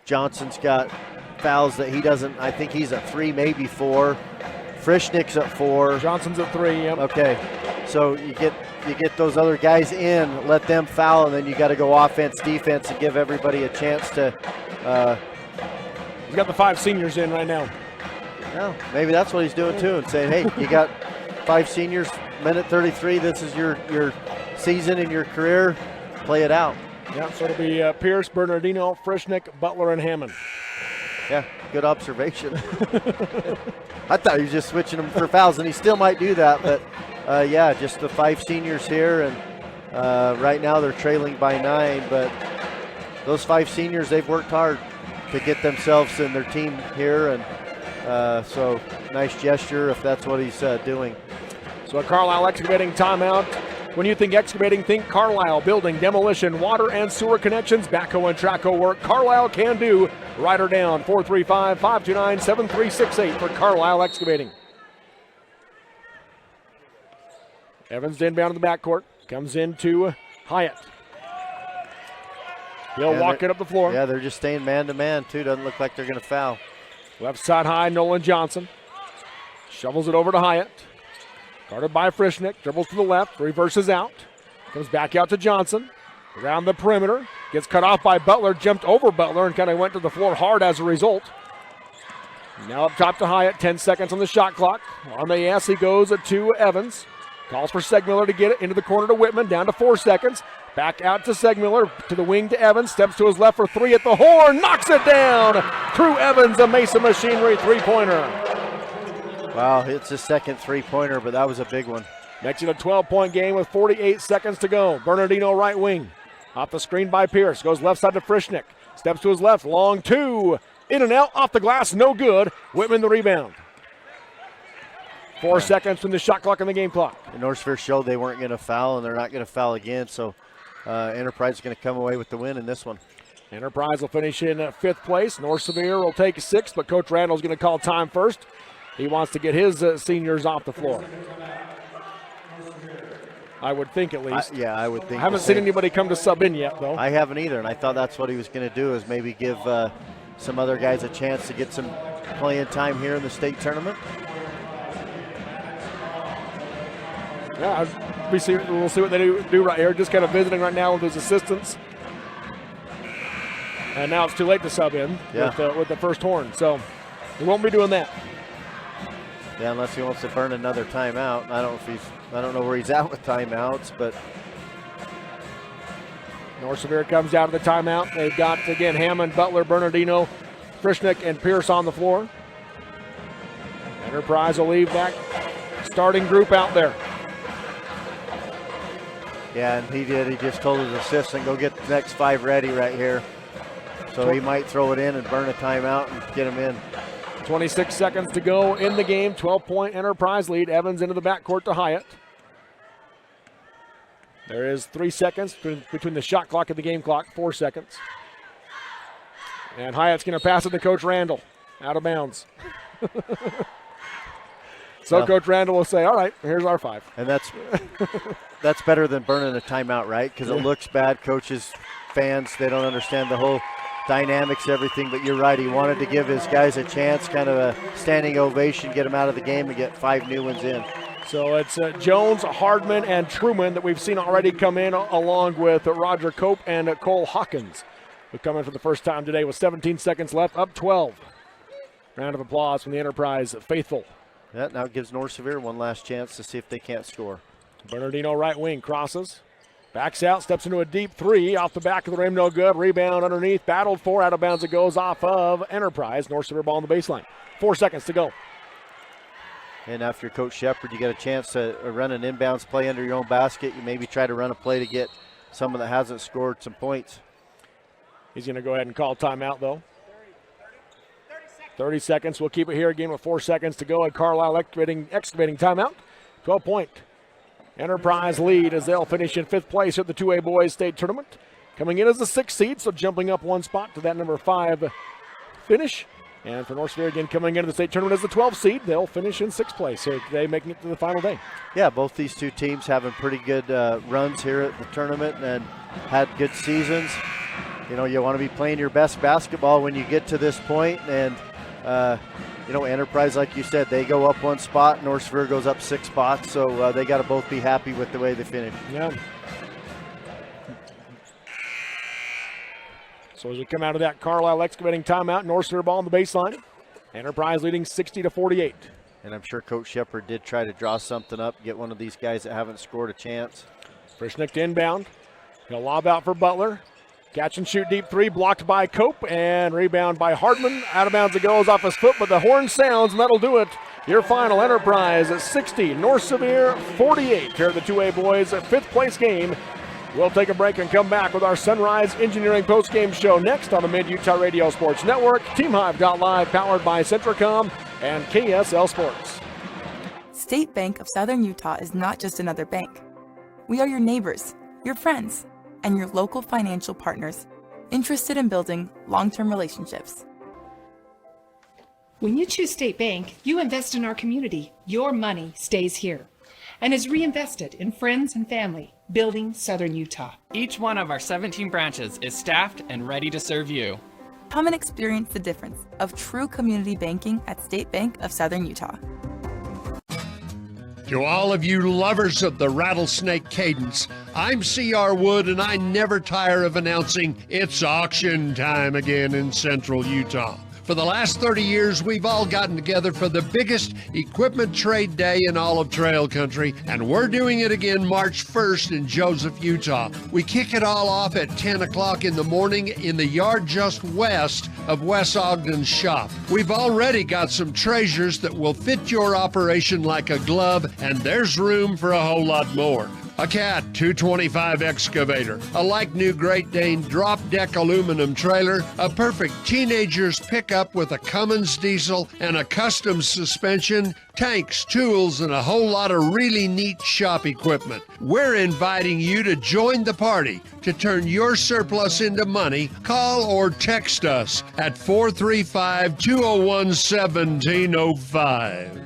Johnson's got fouls that he doesn't. I think he's at 3, maybe 4. Frischnick's at 4. Johnson's at 3, yep. Okay, so you get those other guys in, let them foul, and then you got to go offense, defense, and give everybody a chance to. He's got the 5 seniors in right now. Well, maybe that's what he's doing too, and saying, hey, you got 5 seniors, minute 33, this is your season and your career, play it out. Yeah, so it'll be Pierce, Bernardino, Frischnick, Butler, and Hammond. Yeah, good observation. I thought he was just switching them for fouls, and he still might do that, but yeah, just the 5 seniors here, and right now they're trailing by 9, but those 5 seniors, they've worked hard to get themselves and their team here, and so nice gesture if that's what he's doing. So a Carlisle Excavating timeout. When you think excavating, think Carlisle. Building, demolition, water and sewer connections, backhoe and trackhoe work. Carlisle can do. Write her down, 435-529-7368 for Carlisle Excavating. Evans inbound to the backcourt. Comes into Hyatt. He'll walk it up the floor. Yeah, they're just staying man-to-man, too. Doesn't look like they're going to foul. Left side high, Nolan Johnson. Shovels it over to Hyatt. Guarded by Frischnick. Dribbles to the left. Reverses out. Comes back out to Johnson. Around the perimeter. Gets cut off by Butler. Jumped over Butler and kind of went to the floor hard as a result. Now up top to Hyatt. 10 seconds on the shot clock. On the ass, he goes to Evans. Calls for Segmiller to get it into the corner to Whitman. Down to 4 seconds. Back out to Segmiller. To the wing to Evans. Steps to his left for 3 at the horn. Knocks it down. Crew Evans, a Mesa Machinery three-pointer. Wow, it's his second three-pointer, but that was a big one. Makes it a 12-point game with 48 seconds to go. Bernardino right wing. Off the screen by Pierce. Goes left side to Frischnick. Steps to his left. Long 2. In and out. Off the glass. No good. Whitman the rebound. 4 seconds from the shot clock and the game clock. And North Sevier showed they weren't going to foul, and they're not going to foul again. So Enterprise is going to come away with the win in this one. Enterprise will finish in 5th place. North Sevier will take 6th, but Coach Randall's going to call time first. He wants to get his seniors off the floor. I would think, at least. I would think. I haven't seen anybody come to sub in yet, though. I haven't either, and I thought that's what he was going to do, is maybe give some other guys a chance to get some playing time here in the state tournament. Yeah, we'll see what they do right here. Just kind of visiting right now with his assistants. And now it's too late to sub in with the first horn, so he won't be doing that. Yeah, unless he wants to burn another timeout. I don't know where he's at with timeouts, but North Sevier comes out of the timeout. They've got, again, Hammond, Butler, Bernardino, Frischnick, and Pierce on the floor. Enterprise will leave that starting group out there. Yeah, and he did. He just told his assistant, go get the next 5 ready right here. So he might throw it in and burn a timeout and get him in. 26 seconds to go in the game. 12-point Enterprise lead. Evans into the backcourt to Hyatt. There is 3 seconds between the shot clock and the game clock. 4 seconds. And Hyatt's going to pass it to Coach Randall. Out of bounds. So Coach Randall will say, all right, here's our 5. And that's better than burning a timeout, right? Because it looks bad. Coaches, fans, they don't understand the whole dynamics, everything. But you're right. He wanted to give his guys a chance, kind of a standing ovation, get them out of the game and get 5 new ones in. So it's Jones, Hardman, and Truman that we've seen already come in, along with Roger Cope and Cole Hawkins, who come in for the first time today with 17 seconds left, up 12. Round of applause from the Enterprise faithful. That now gives North Sevier one last chance to see if they can't score. Bernardino right wing crosses. Backs out, steps into a deep 3. Off the back of the rim, no good. Rebound underneath, battled for, out of bounds it goes off of Enterprise. North Sevier ball on the baseline. 4 seconds to go. And after Coach Shepard, you get a chance to run an inbounds play under your own basket. You maybe try to run a play to get someone that hasn't scored some points. He's going to go ahead and call timeout, though. 30 seconds. We'll keep it here again with 4 seconds to go. And Carlisle excavating timeout. 12-point Enterprise lead as they'll finish in 5th place at the 2A Boys State Tournament. Coming in as the 6th seed, so jumping up 1 spot to that number 5 finish. And for North Sevier again coming into the state tournament as the 12th seed, they'll finish in 6th place here today, making it to the final day. Yeah, both these two teams having pretty good runs here at the tournament and had good seasons. You know, you want to be playing your best basketball when you get to this point, and you know, Enterprise, like you said, they go up 1 spot. North Sevier goes up 6 spots, so they got to both be happy with the way they finish. Yeah. So as we come out of that Carlisle excavating timeout, North Sevier ball on the baseline. Enterprise leading 60-48. And I'm sure Coach Shepard did try to draw something up, get one of these guys that haven't scored a chance. Frischnick to inbound. He'll lob out for Butler. Catch and shoot deep 3, blocked by Cope, and rebound by Hardman. Out of bounds it goes off his foot, but the horn sounds, and that'll do it. Your final, Enterprise at 60, North Sevier 48 here at the 2A Boys 5th place game. We'll take a break and come back with our Sunrise Engineering postgame show next on the Mid-Utah Radio Sports Network. TeamHive.live, powered by Centricom and KSL Sports. State Bank of Southern Utah is not just another bank. We are your neighbors, your friends, and your local financial partners, interested in building long-term relationships. When you choose State Bank, you invest in our community. Your money stays here and is reinvested in friends and family, building Southern Utah. Each one of our 17 branches is staffed and ready to serve you. Come and experience the difference of true community banking at State Bank of Southern Utah. To all of you lovers of the rattlesnake cadence, I'm C.R. Wood, and I never tire of announcing it's auction time again in Central Utah. For the last 30 years, we've all gotten together for the biggest equipment trade day in all of Trail Country, and we're doing it again March 1st in Joseph, Utah. We kick it all off at 10 o'clock in the morning in the yard just west of Wes Ogden's shop. We've already got some treasures that will fit your operation like a glove, and there's room for a whole lot more. A Cat 225 excavator, a like-new Great Dane drop-deck aluminum trailer, a perfect teenager's pickup with a Cummins diesel and a custom suspension, tanks, tools, and a whole lot of really neat shop equipment. We're inviting you to join the party. To turn your surplus into money, call or text us at 435-201-1705.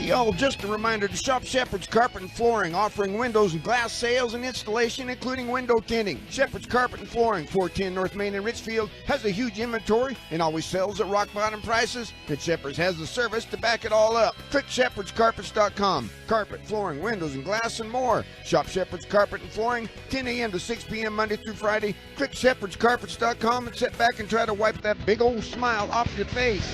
Y'all, just a reminder to shop Shepherd's Carpet and Flooring, offering windows and glass sales and installation, including window tinting. Shepherd's Carpet and Flooring, 410 North Main in Richfield, has a huge inventory and always sells at rock bottom prices. And Shepherd's has the service to back it all up. Click shepherdscarpets.com. Carpet, flooring, windows, and glass, and more. Shop Shepherd's Carpet and Flooring, 10 a.m. to 6 p.m. Monday through Friday. Click shepherdscarpets.com and sit back and try to wipe that big old smile off your face.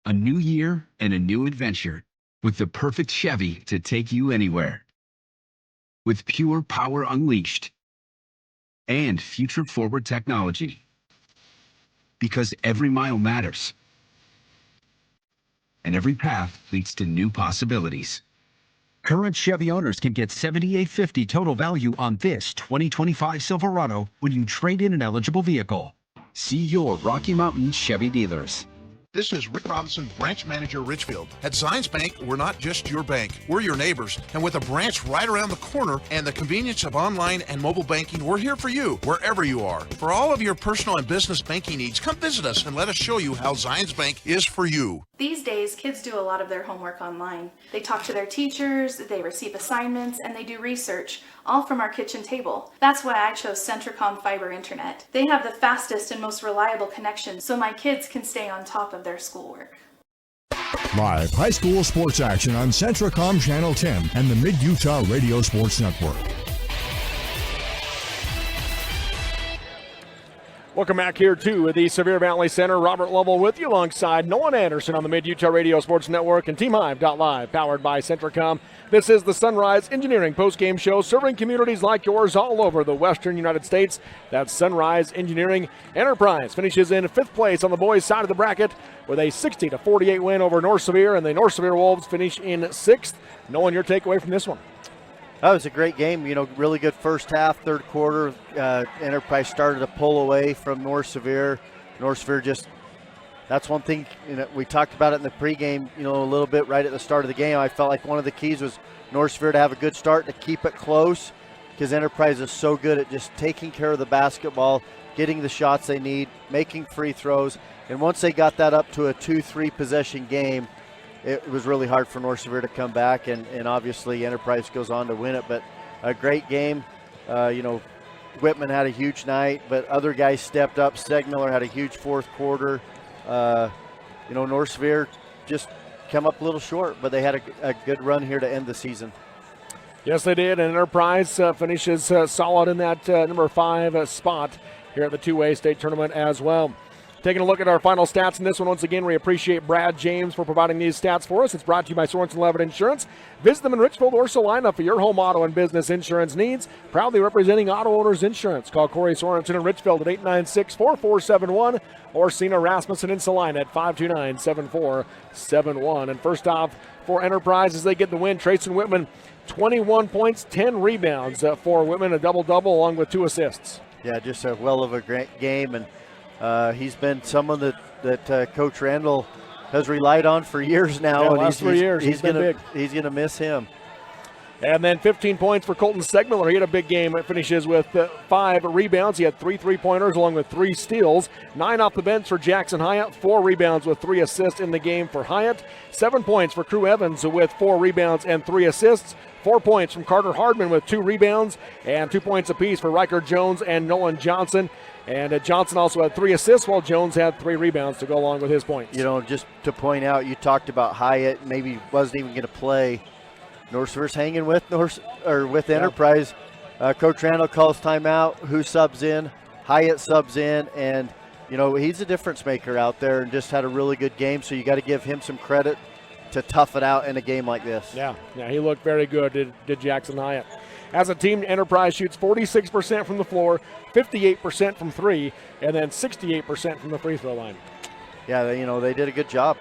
A new year and a new adventure with the perfect Chevy to take you anywhere. With pure power unleashed and future-forward technology. Because every mile matters. And every path leads to new possibilities. Current Chevy owners can get $7,850 total value on this 2025 Silverado when you trade in an eligible vehicle. See your Rocky Mountain Chevy dealers. This is Rick Robinson, branch manager, Richfield. At Zions Bank, we're not just your bank, we're your neighbors. And with a branch right around the corner and the convenience of online and mobile banking, we're here for you, wherever you are. For all of your personal and business banking needs, come visit us and let us show you how Zions Bank is for you. These days, kids do a lot of their homework online. They talk to their teachers, they receive assignments, and they do research, all from our kitchen table. That's why I chose Centricom Fiber Internet. They have the fastest and most reliable connection, so my kids can stay on top of their schoolwork. Live high school sports action on Centricom Channel 10 and the Mid-Utah Radio Sports Network. Welcome back here to the Sevier Valley Center. Robert Lovell with you alongside Nolan Anderson on the Mid-Utah Radio Sports Network and TeamHive.live, powered by Centricom. This is the Sunrise Engineering postgame show, serving communities like yours all over the western United States. That's Sunrise Engineering. Enterprise finishes in 5th place on the boys' side of the bracket with a 60-48 win over North Sevier, and the North Sevier Wolves finish in 6th. Nolan, your takeaway from this one? That was a great game. You know, really good first half, third quarter. Enterprise started to pull away from North Sevier. North Sevier just, that's one thing, you know, we talked about it in the pregame, you know, a little bit right at the start of the game. I felt like one of the keys was North Sevier to have a good start, to keep it close, because Enterprise is so good at just taking care of the basketball, getting the shots they need, making free throws. And once they got that up to a 2-3 possession game, it was really hard for North Sevier to come back, and obviously Enterprise goes on to win it. But a great game. You know, Whitman had a huge night, but other guys stepped up. Segmiller had a huge fourth quarter. You know, North Sevier just come up a little short, but they had a good run here to end the season. Yes, they did, and Enterprise finishes solid in that number 5 spot here at the two-way state tournament as well. Taking a look at our final stats in this one, once again, we appreciate Brad James for providing these stats for us. It's brought to you by Sorensen Levitt Insurance. Visit them in Richfield or Salina for your home auto and business insurance needs. Proudly representing Auto Owners Insurance. Call Corey Sorensen in Richfield at 896-4471 or Sina Rasmussen in Salina at 529-7471. And first off, for Enterprise as they get the win, Trayson Whitman, 21 points, 10 rebounds for Whitman, a double-double along with 2 assists. Yeah, just a well of a great game, and he's been someone that Coach Randall has relied on for years now. Yeah, and last 3 years. He's been big. He's going to miss him. And then 15 points for Colton Segmiller. He had a big game. It finishes with 5 rebounds. He had 3 3-pointers along with 3 steals. 9 off the bench for Jackson Hyatt. 4 rebounds with 3 assists in the game for Hyatt. 7 points for Crew Evans with 4 rebounds and 3 assists. 4 points from Carter Hardman with 2 rebounds. And 2 points apiece for Riker Jones and Nolan Johnson. And Johnson also had 3 assists, while Jones had 3 rebounds to go along with his points. You know, just to point out, you talked about Hyatt, maybe wasn't even going to play. North Sevier's hanging with Enterprise. Coach Randall calls timeout. Who subs in? Hyatt subs in, and you know he's a difference maker out there, and just had a really good game. So you got to give him some credit to tough it out in a game like this. Yeah, he looked very good. Did Jackson Hyatt. As a team, Enterprise shoots 46% from the floor, 58% from 3, and then 68% from the free throw line. Yeah, you know they did a good job.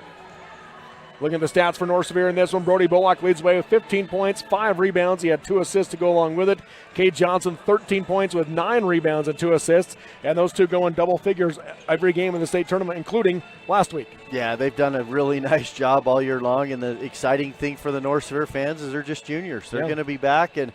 Looking at the stats for North Sevier in this one, Brody Bullock leads the way with 15 points, 5 rebounds. He had 2 assists to go along with it. Cade Johnson, 13 points with 9 rebounds and 2 assists. And those two go in double figures every game in the state tournament, including last week. Yeah, they've done a really nice job all year long. And the exciting thing for the North Sevier fans is they're just juniors. They're going to be back, and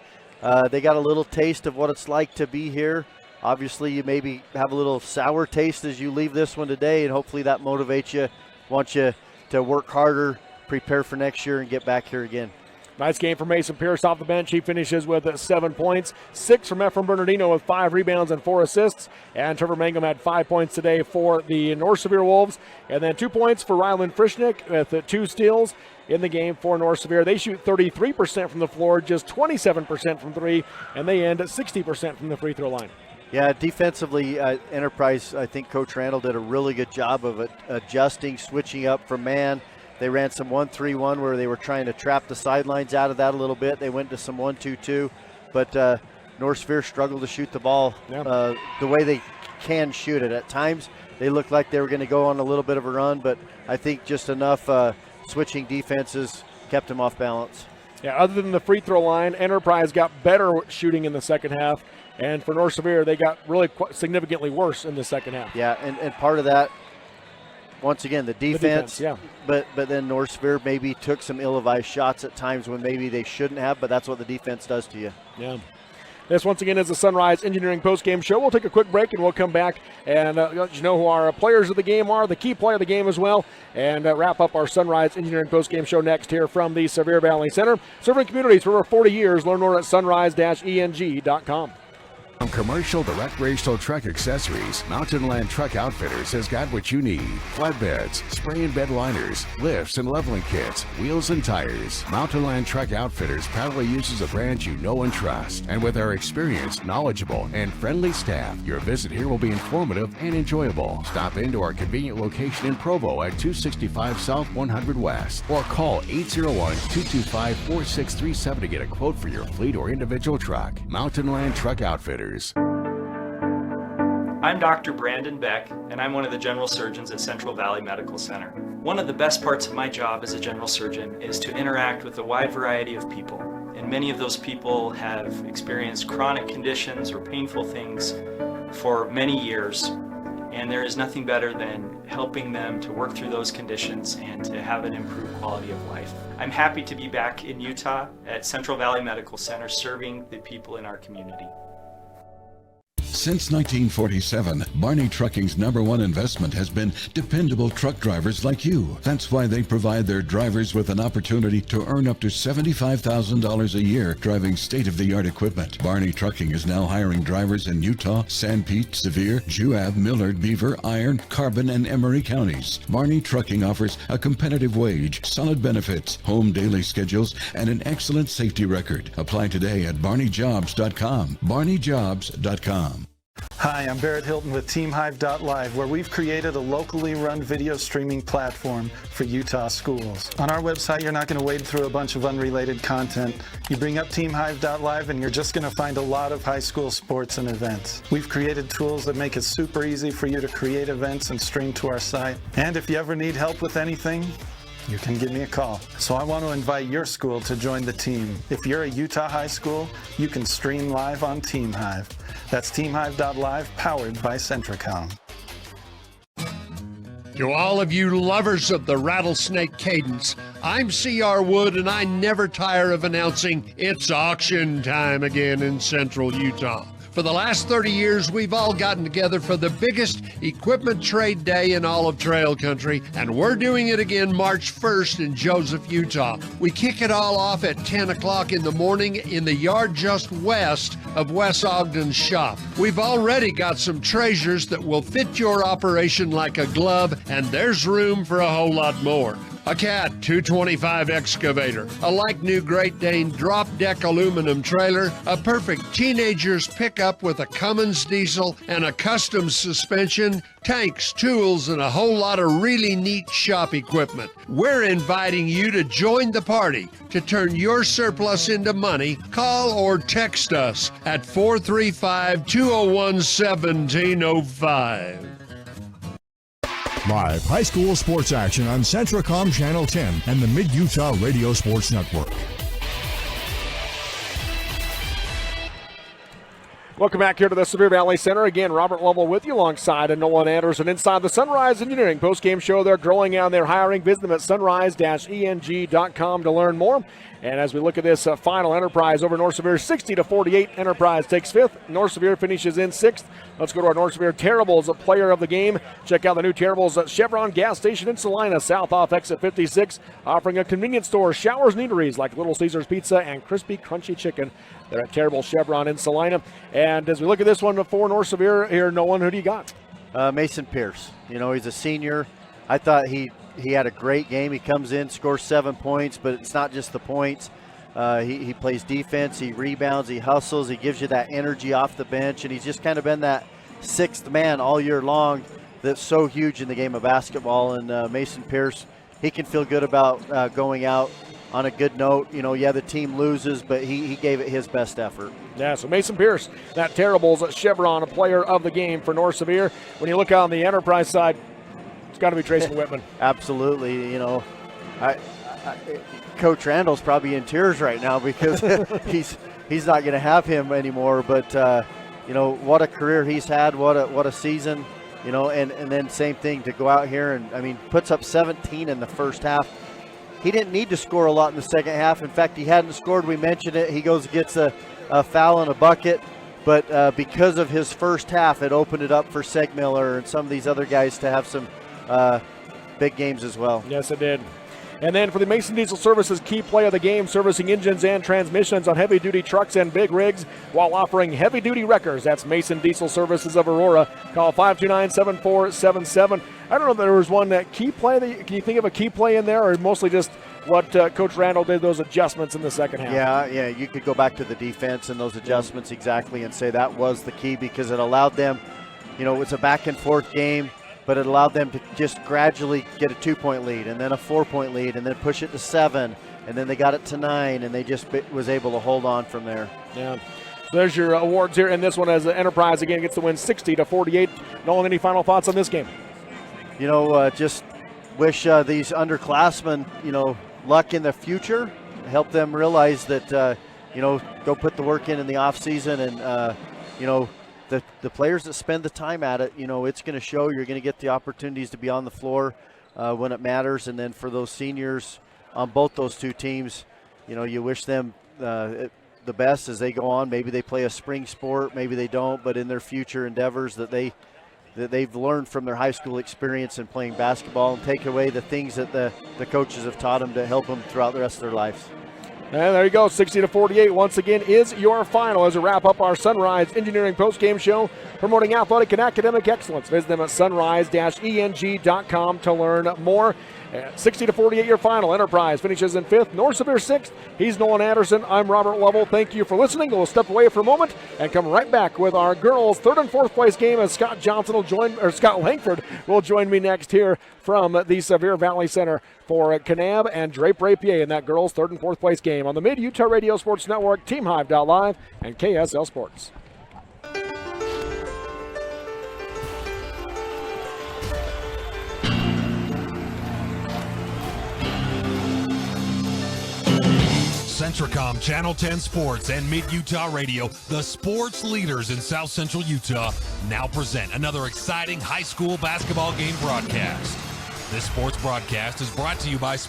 they got a little taste of what it's like to be here. Obviously, you maybe have a little sour taste as you leave this one today, and hopefully that motivates you, wants you to work harder, prepare for next year, and get back here again. Nice game for Mason Pierce off the bench. He finishes with 7 points, 6 from Ephraim Bernardino with 5 rebounds and 4 assists. And Trevor Mangum had 5 points today for the North Sevier Wolves. And then 2 points for Ryland Frischnick with 2 steals in the game for North Sevier. They shoot 33% from the floor, just 27% from 3, and they end at 60% from the free throw line. Yeah, defensively, Enterprise, I think Coach Randall did a really good job of adjusting, switching up from man. They ran some 1-3-1 where they were trying to trap the sidelines out of that a little bit. They went to some 1-2-2, but North Sevier struggled to shoot the ball the way they can shoot it. At times, they looked like they were going to go on a little bit of a run, but I think just enough switching defenses kept them off balance. Yeah, other than the free throw line, Enterprise got better shooting in the second half. And for North Sevier, they got really significantly worse in the second half. Yeah, and part of that, once again, the defense. But then North Sevier maybe took some ill-advised shots at times when maybe they shouldn't have, but that's what the defense does to you. Yeah. This, once again, is the Sunrise Engineering postgame show. We'll take a quick break, and we'll come back and let you know who our players of the game are, the key player of the game as well, and wrap up our Sunrise Engineering postgame show next here from the Sevier Valley Center. Serving communities for over 40 years. Learn more at sunrise-eng.com. From commercial to recreational truck accessories, Mountain Land Truck Outfitters has got what you need. Flatbeds, spray and bed liners, lifts and leveling kits, wheels and tires. Mountain Land Truck Outfitters proudly uses a brand you know and trust. And with our experienced, knowledgeable, and friendly staff, your visit here will be informative and enjoyable. Stop into our convenient location in Provo at 265 South 100 West or call 801-225-4637 to get a quote for your fleet or individual truck. Mountain Land Truck Outfitters. I'm Dr. Brandon Beck, and I'm one of the general surgeons at Central Valley Medical Center. One of the best parts of my job as a general surgeon is to interact with a wide variety of people, and many of those people have experienced chronic conditions or painful things for many years, and there is nothing better than helping them to work through those conditions and to have an improved quality of life. I'm happy to be back in Utah at Central Valley Medical Center serving the people in our community. Since 1947, Barney Trucking's #1 investment has been dependable truck drivers like you. That's why they provide their drivers with an opportunity to earn up to $75,000 a year driving state-of-the-art equipment. Barney Trucking is now hiring drivers in Utah, San Pete, Sevier, Juab, Millard, Beaver, Iron, Carbon, and Emery counties. Barney Trucking offers a competitive wage, solid benefits, home daily schedules, and an excellent safety record. Apply today at barneyjobs.com. barneyjobs.com. Hi, I'm Barrett Hilton with TeamHive.live, where we've created a locally run video streaming platform for Utah schools. On our website, you're not going to wade through a bunch of unrelated content. You bring up TeamHive.live and you're just going to find a lot of high school sports and events. We've created tools that make it super easy for you to create events and stream to our site. And if you ever need help with anything, you can give me a call. So I want to invite your school to join the team. If you're a Utah high school, you can stream live on TeamHive. That's TeamHive.live, powered by Centricom. To all of you lovers of the rattlesnake cadence, I'm C.R. Wood, and I never tire of announcing it's auction time again in Central Utah. For the last 30 years, we've all gotten together for the biggest equipment trade day in all of Trail Country, and we're doing it again March 1st in Joseph, Utah. We kick it all off at 10 o'clock in the morning in the yard just west of Wes Ogden's shop. We've already got some treasures that will fit your operation like a glove, and there's room for a whole lot more. A Cat 225 excavator, a like-new Great Dane drop-deck aluminum trailer, a perfect teenager's pickup with a Cummins diesel and a custom suspension, tanks, tools, and a whole lot of really neat shop equipment. We're inviting you to join the party. To turn your surplus into money, call or text us at 435-201-1705. Live high school sports action on Centracom Channel 10 and the Mid-Utah Radio Sports Network. Welcome back here to the Sevier Valley Center. Again, Robert Lovell with you alongside Nolan Anderson inside the Sunrise Engineering postgame show. They're growing and they're hiring. Visit them at sunrise-eng.com to learn more. And as we look at this final, Enterprise over North Sevier 60-48. Enterprise takes fifth. North Sevier finishes in sixth. Let's go to our North Sevier Terribles player of the game. Check out the new Terribles at Chevron gas station in Salina, south off exit 56, offering a convenience store, showers and eateries like Little Caesars Pizza and Crispy Crunchy Chicken. They're at Terrible Chevron in Salina. And as we look at this one for North Sevier here, Nolan, who do you got? Mason Pierce. You know, he's a senior. I thought he had a great game. He comes in, scores 7 points, but it's not just the points. He plays defense, he rebounds, he hustles, he gives you that energy off the bench, and he's just kind of been that sixth man all year long that's so huge in the game of basketball. And Mason Pierce, he can feel good about going out on a good note. You know, yeah, the team loses, but he gave it his best effort. Yeah, so Mason Pierce, that Terribles Chevron, a player of the game for North Sevier. When you look on the Enterprise side, it's got to be Trayson Whitman. Absolutely. You know, Coach Randall's probably in tears right now because he's not going to have him anymore. But you know, what a career he's had. What a season. You know, and then same thing to go out here and, I mean, puts up 17 in the first half. He didn't need to score a lot in the second half. In fact, he hadn't scored. We mentioned it. He goes and gets a foul and a bucket. But because of his first half, it opened it up for Segmiller and some of these other guys to have some big games as well. Yes, it did. And then for the Mason Diesel Services key play of the game, servicing engines and transmissions on heavy-duty trucks and big rigs while offering heavy-duty wreckers. That's Mason Diesel Services of Aurora. Call 529-7477. I don't know if there was one key play. Can you think of a key play in there, or mostly just what Coach Randall did, those adjustments in the second half? Yeah, you could go back to the defense and those adjustments exactly and say that was the key, because it allowed them, you know, it was a back-and-forth game, but it allowed them to just gradually get a 2-point lead and then a 4-point lead and then push it to 7, and then they got it to 9, and they just was able to hold on from there. Yeah. So there's your awards here, and this one as Enterprise again gets the win 60-48. Nolan, any final thoughts on this game? You know, just wish these underclassmen, you know, luck in the future. Help them realize that, you know, go put the work in the off season, and you know, the players that spend the time at it, you know, it's going to show. You're going to get the opportunities to be on the floor when it matters. And then for those seniors on both those two teams, you know, you wish them the best as they go on. Maybe they play a spring sport, maybe they don't, but in their future endeavors that they've learned from their high school experience in playing basketball, and take away the things that the coaches have taught them to help them throughout the rest of their lives. And there you go, 60-48 once again is your final as we wrap up our Sunrise Engineering postgame show promoting athletic and academic excellence. Visit them at sunrise-eng.com to learn more. 60-48 your final. Enterprise finishes in 5th. North Sevier 6th. He's Nolan Anderson. I'm Robert Lovell. Thank you for listening. We'll step away for a moment and come right back with our girls' 3rd and 4th place game as Scott Langford will join me next here from the Sevier Valley Center for Kanab and Drape Rapier in that girls' 3rd and 4th place game on the Mid-Utah Radio Sports Network, TeamHive.live, and KSL Sports. Centracom Channel 10 Sports and Mid-Utah Radio, the sports leaders in South Central Utah, now present another exciting high school basketball game broadcast. This sports broadcast is brought to you by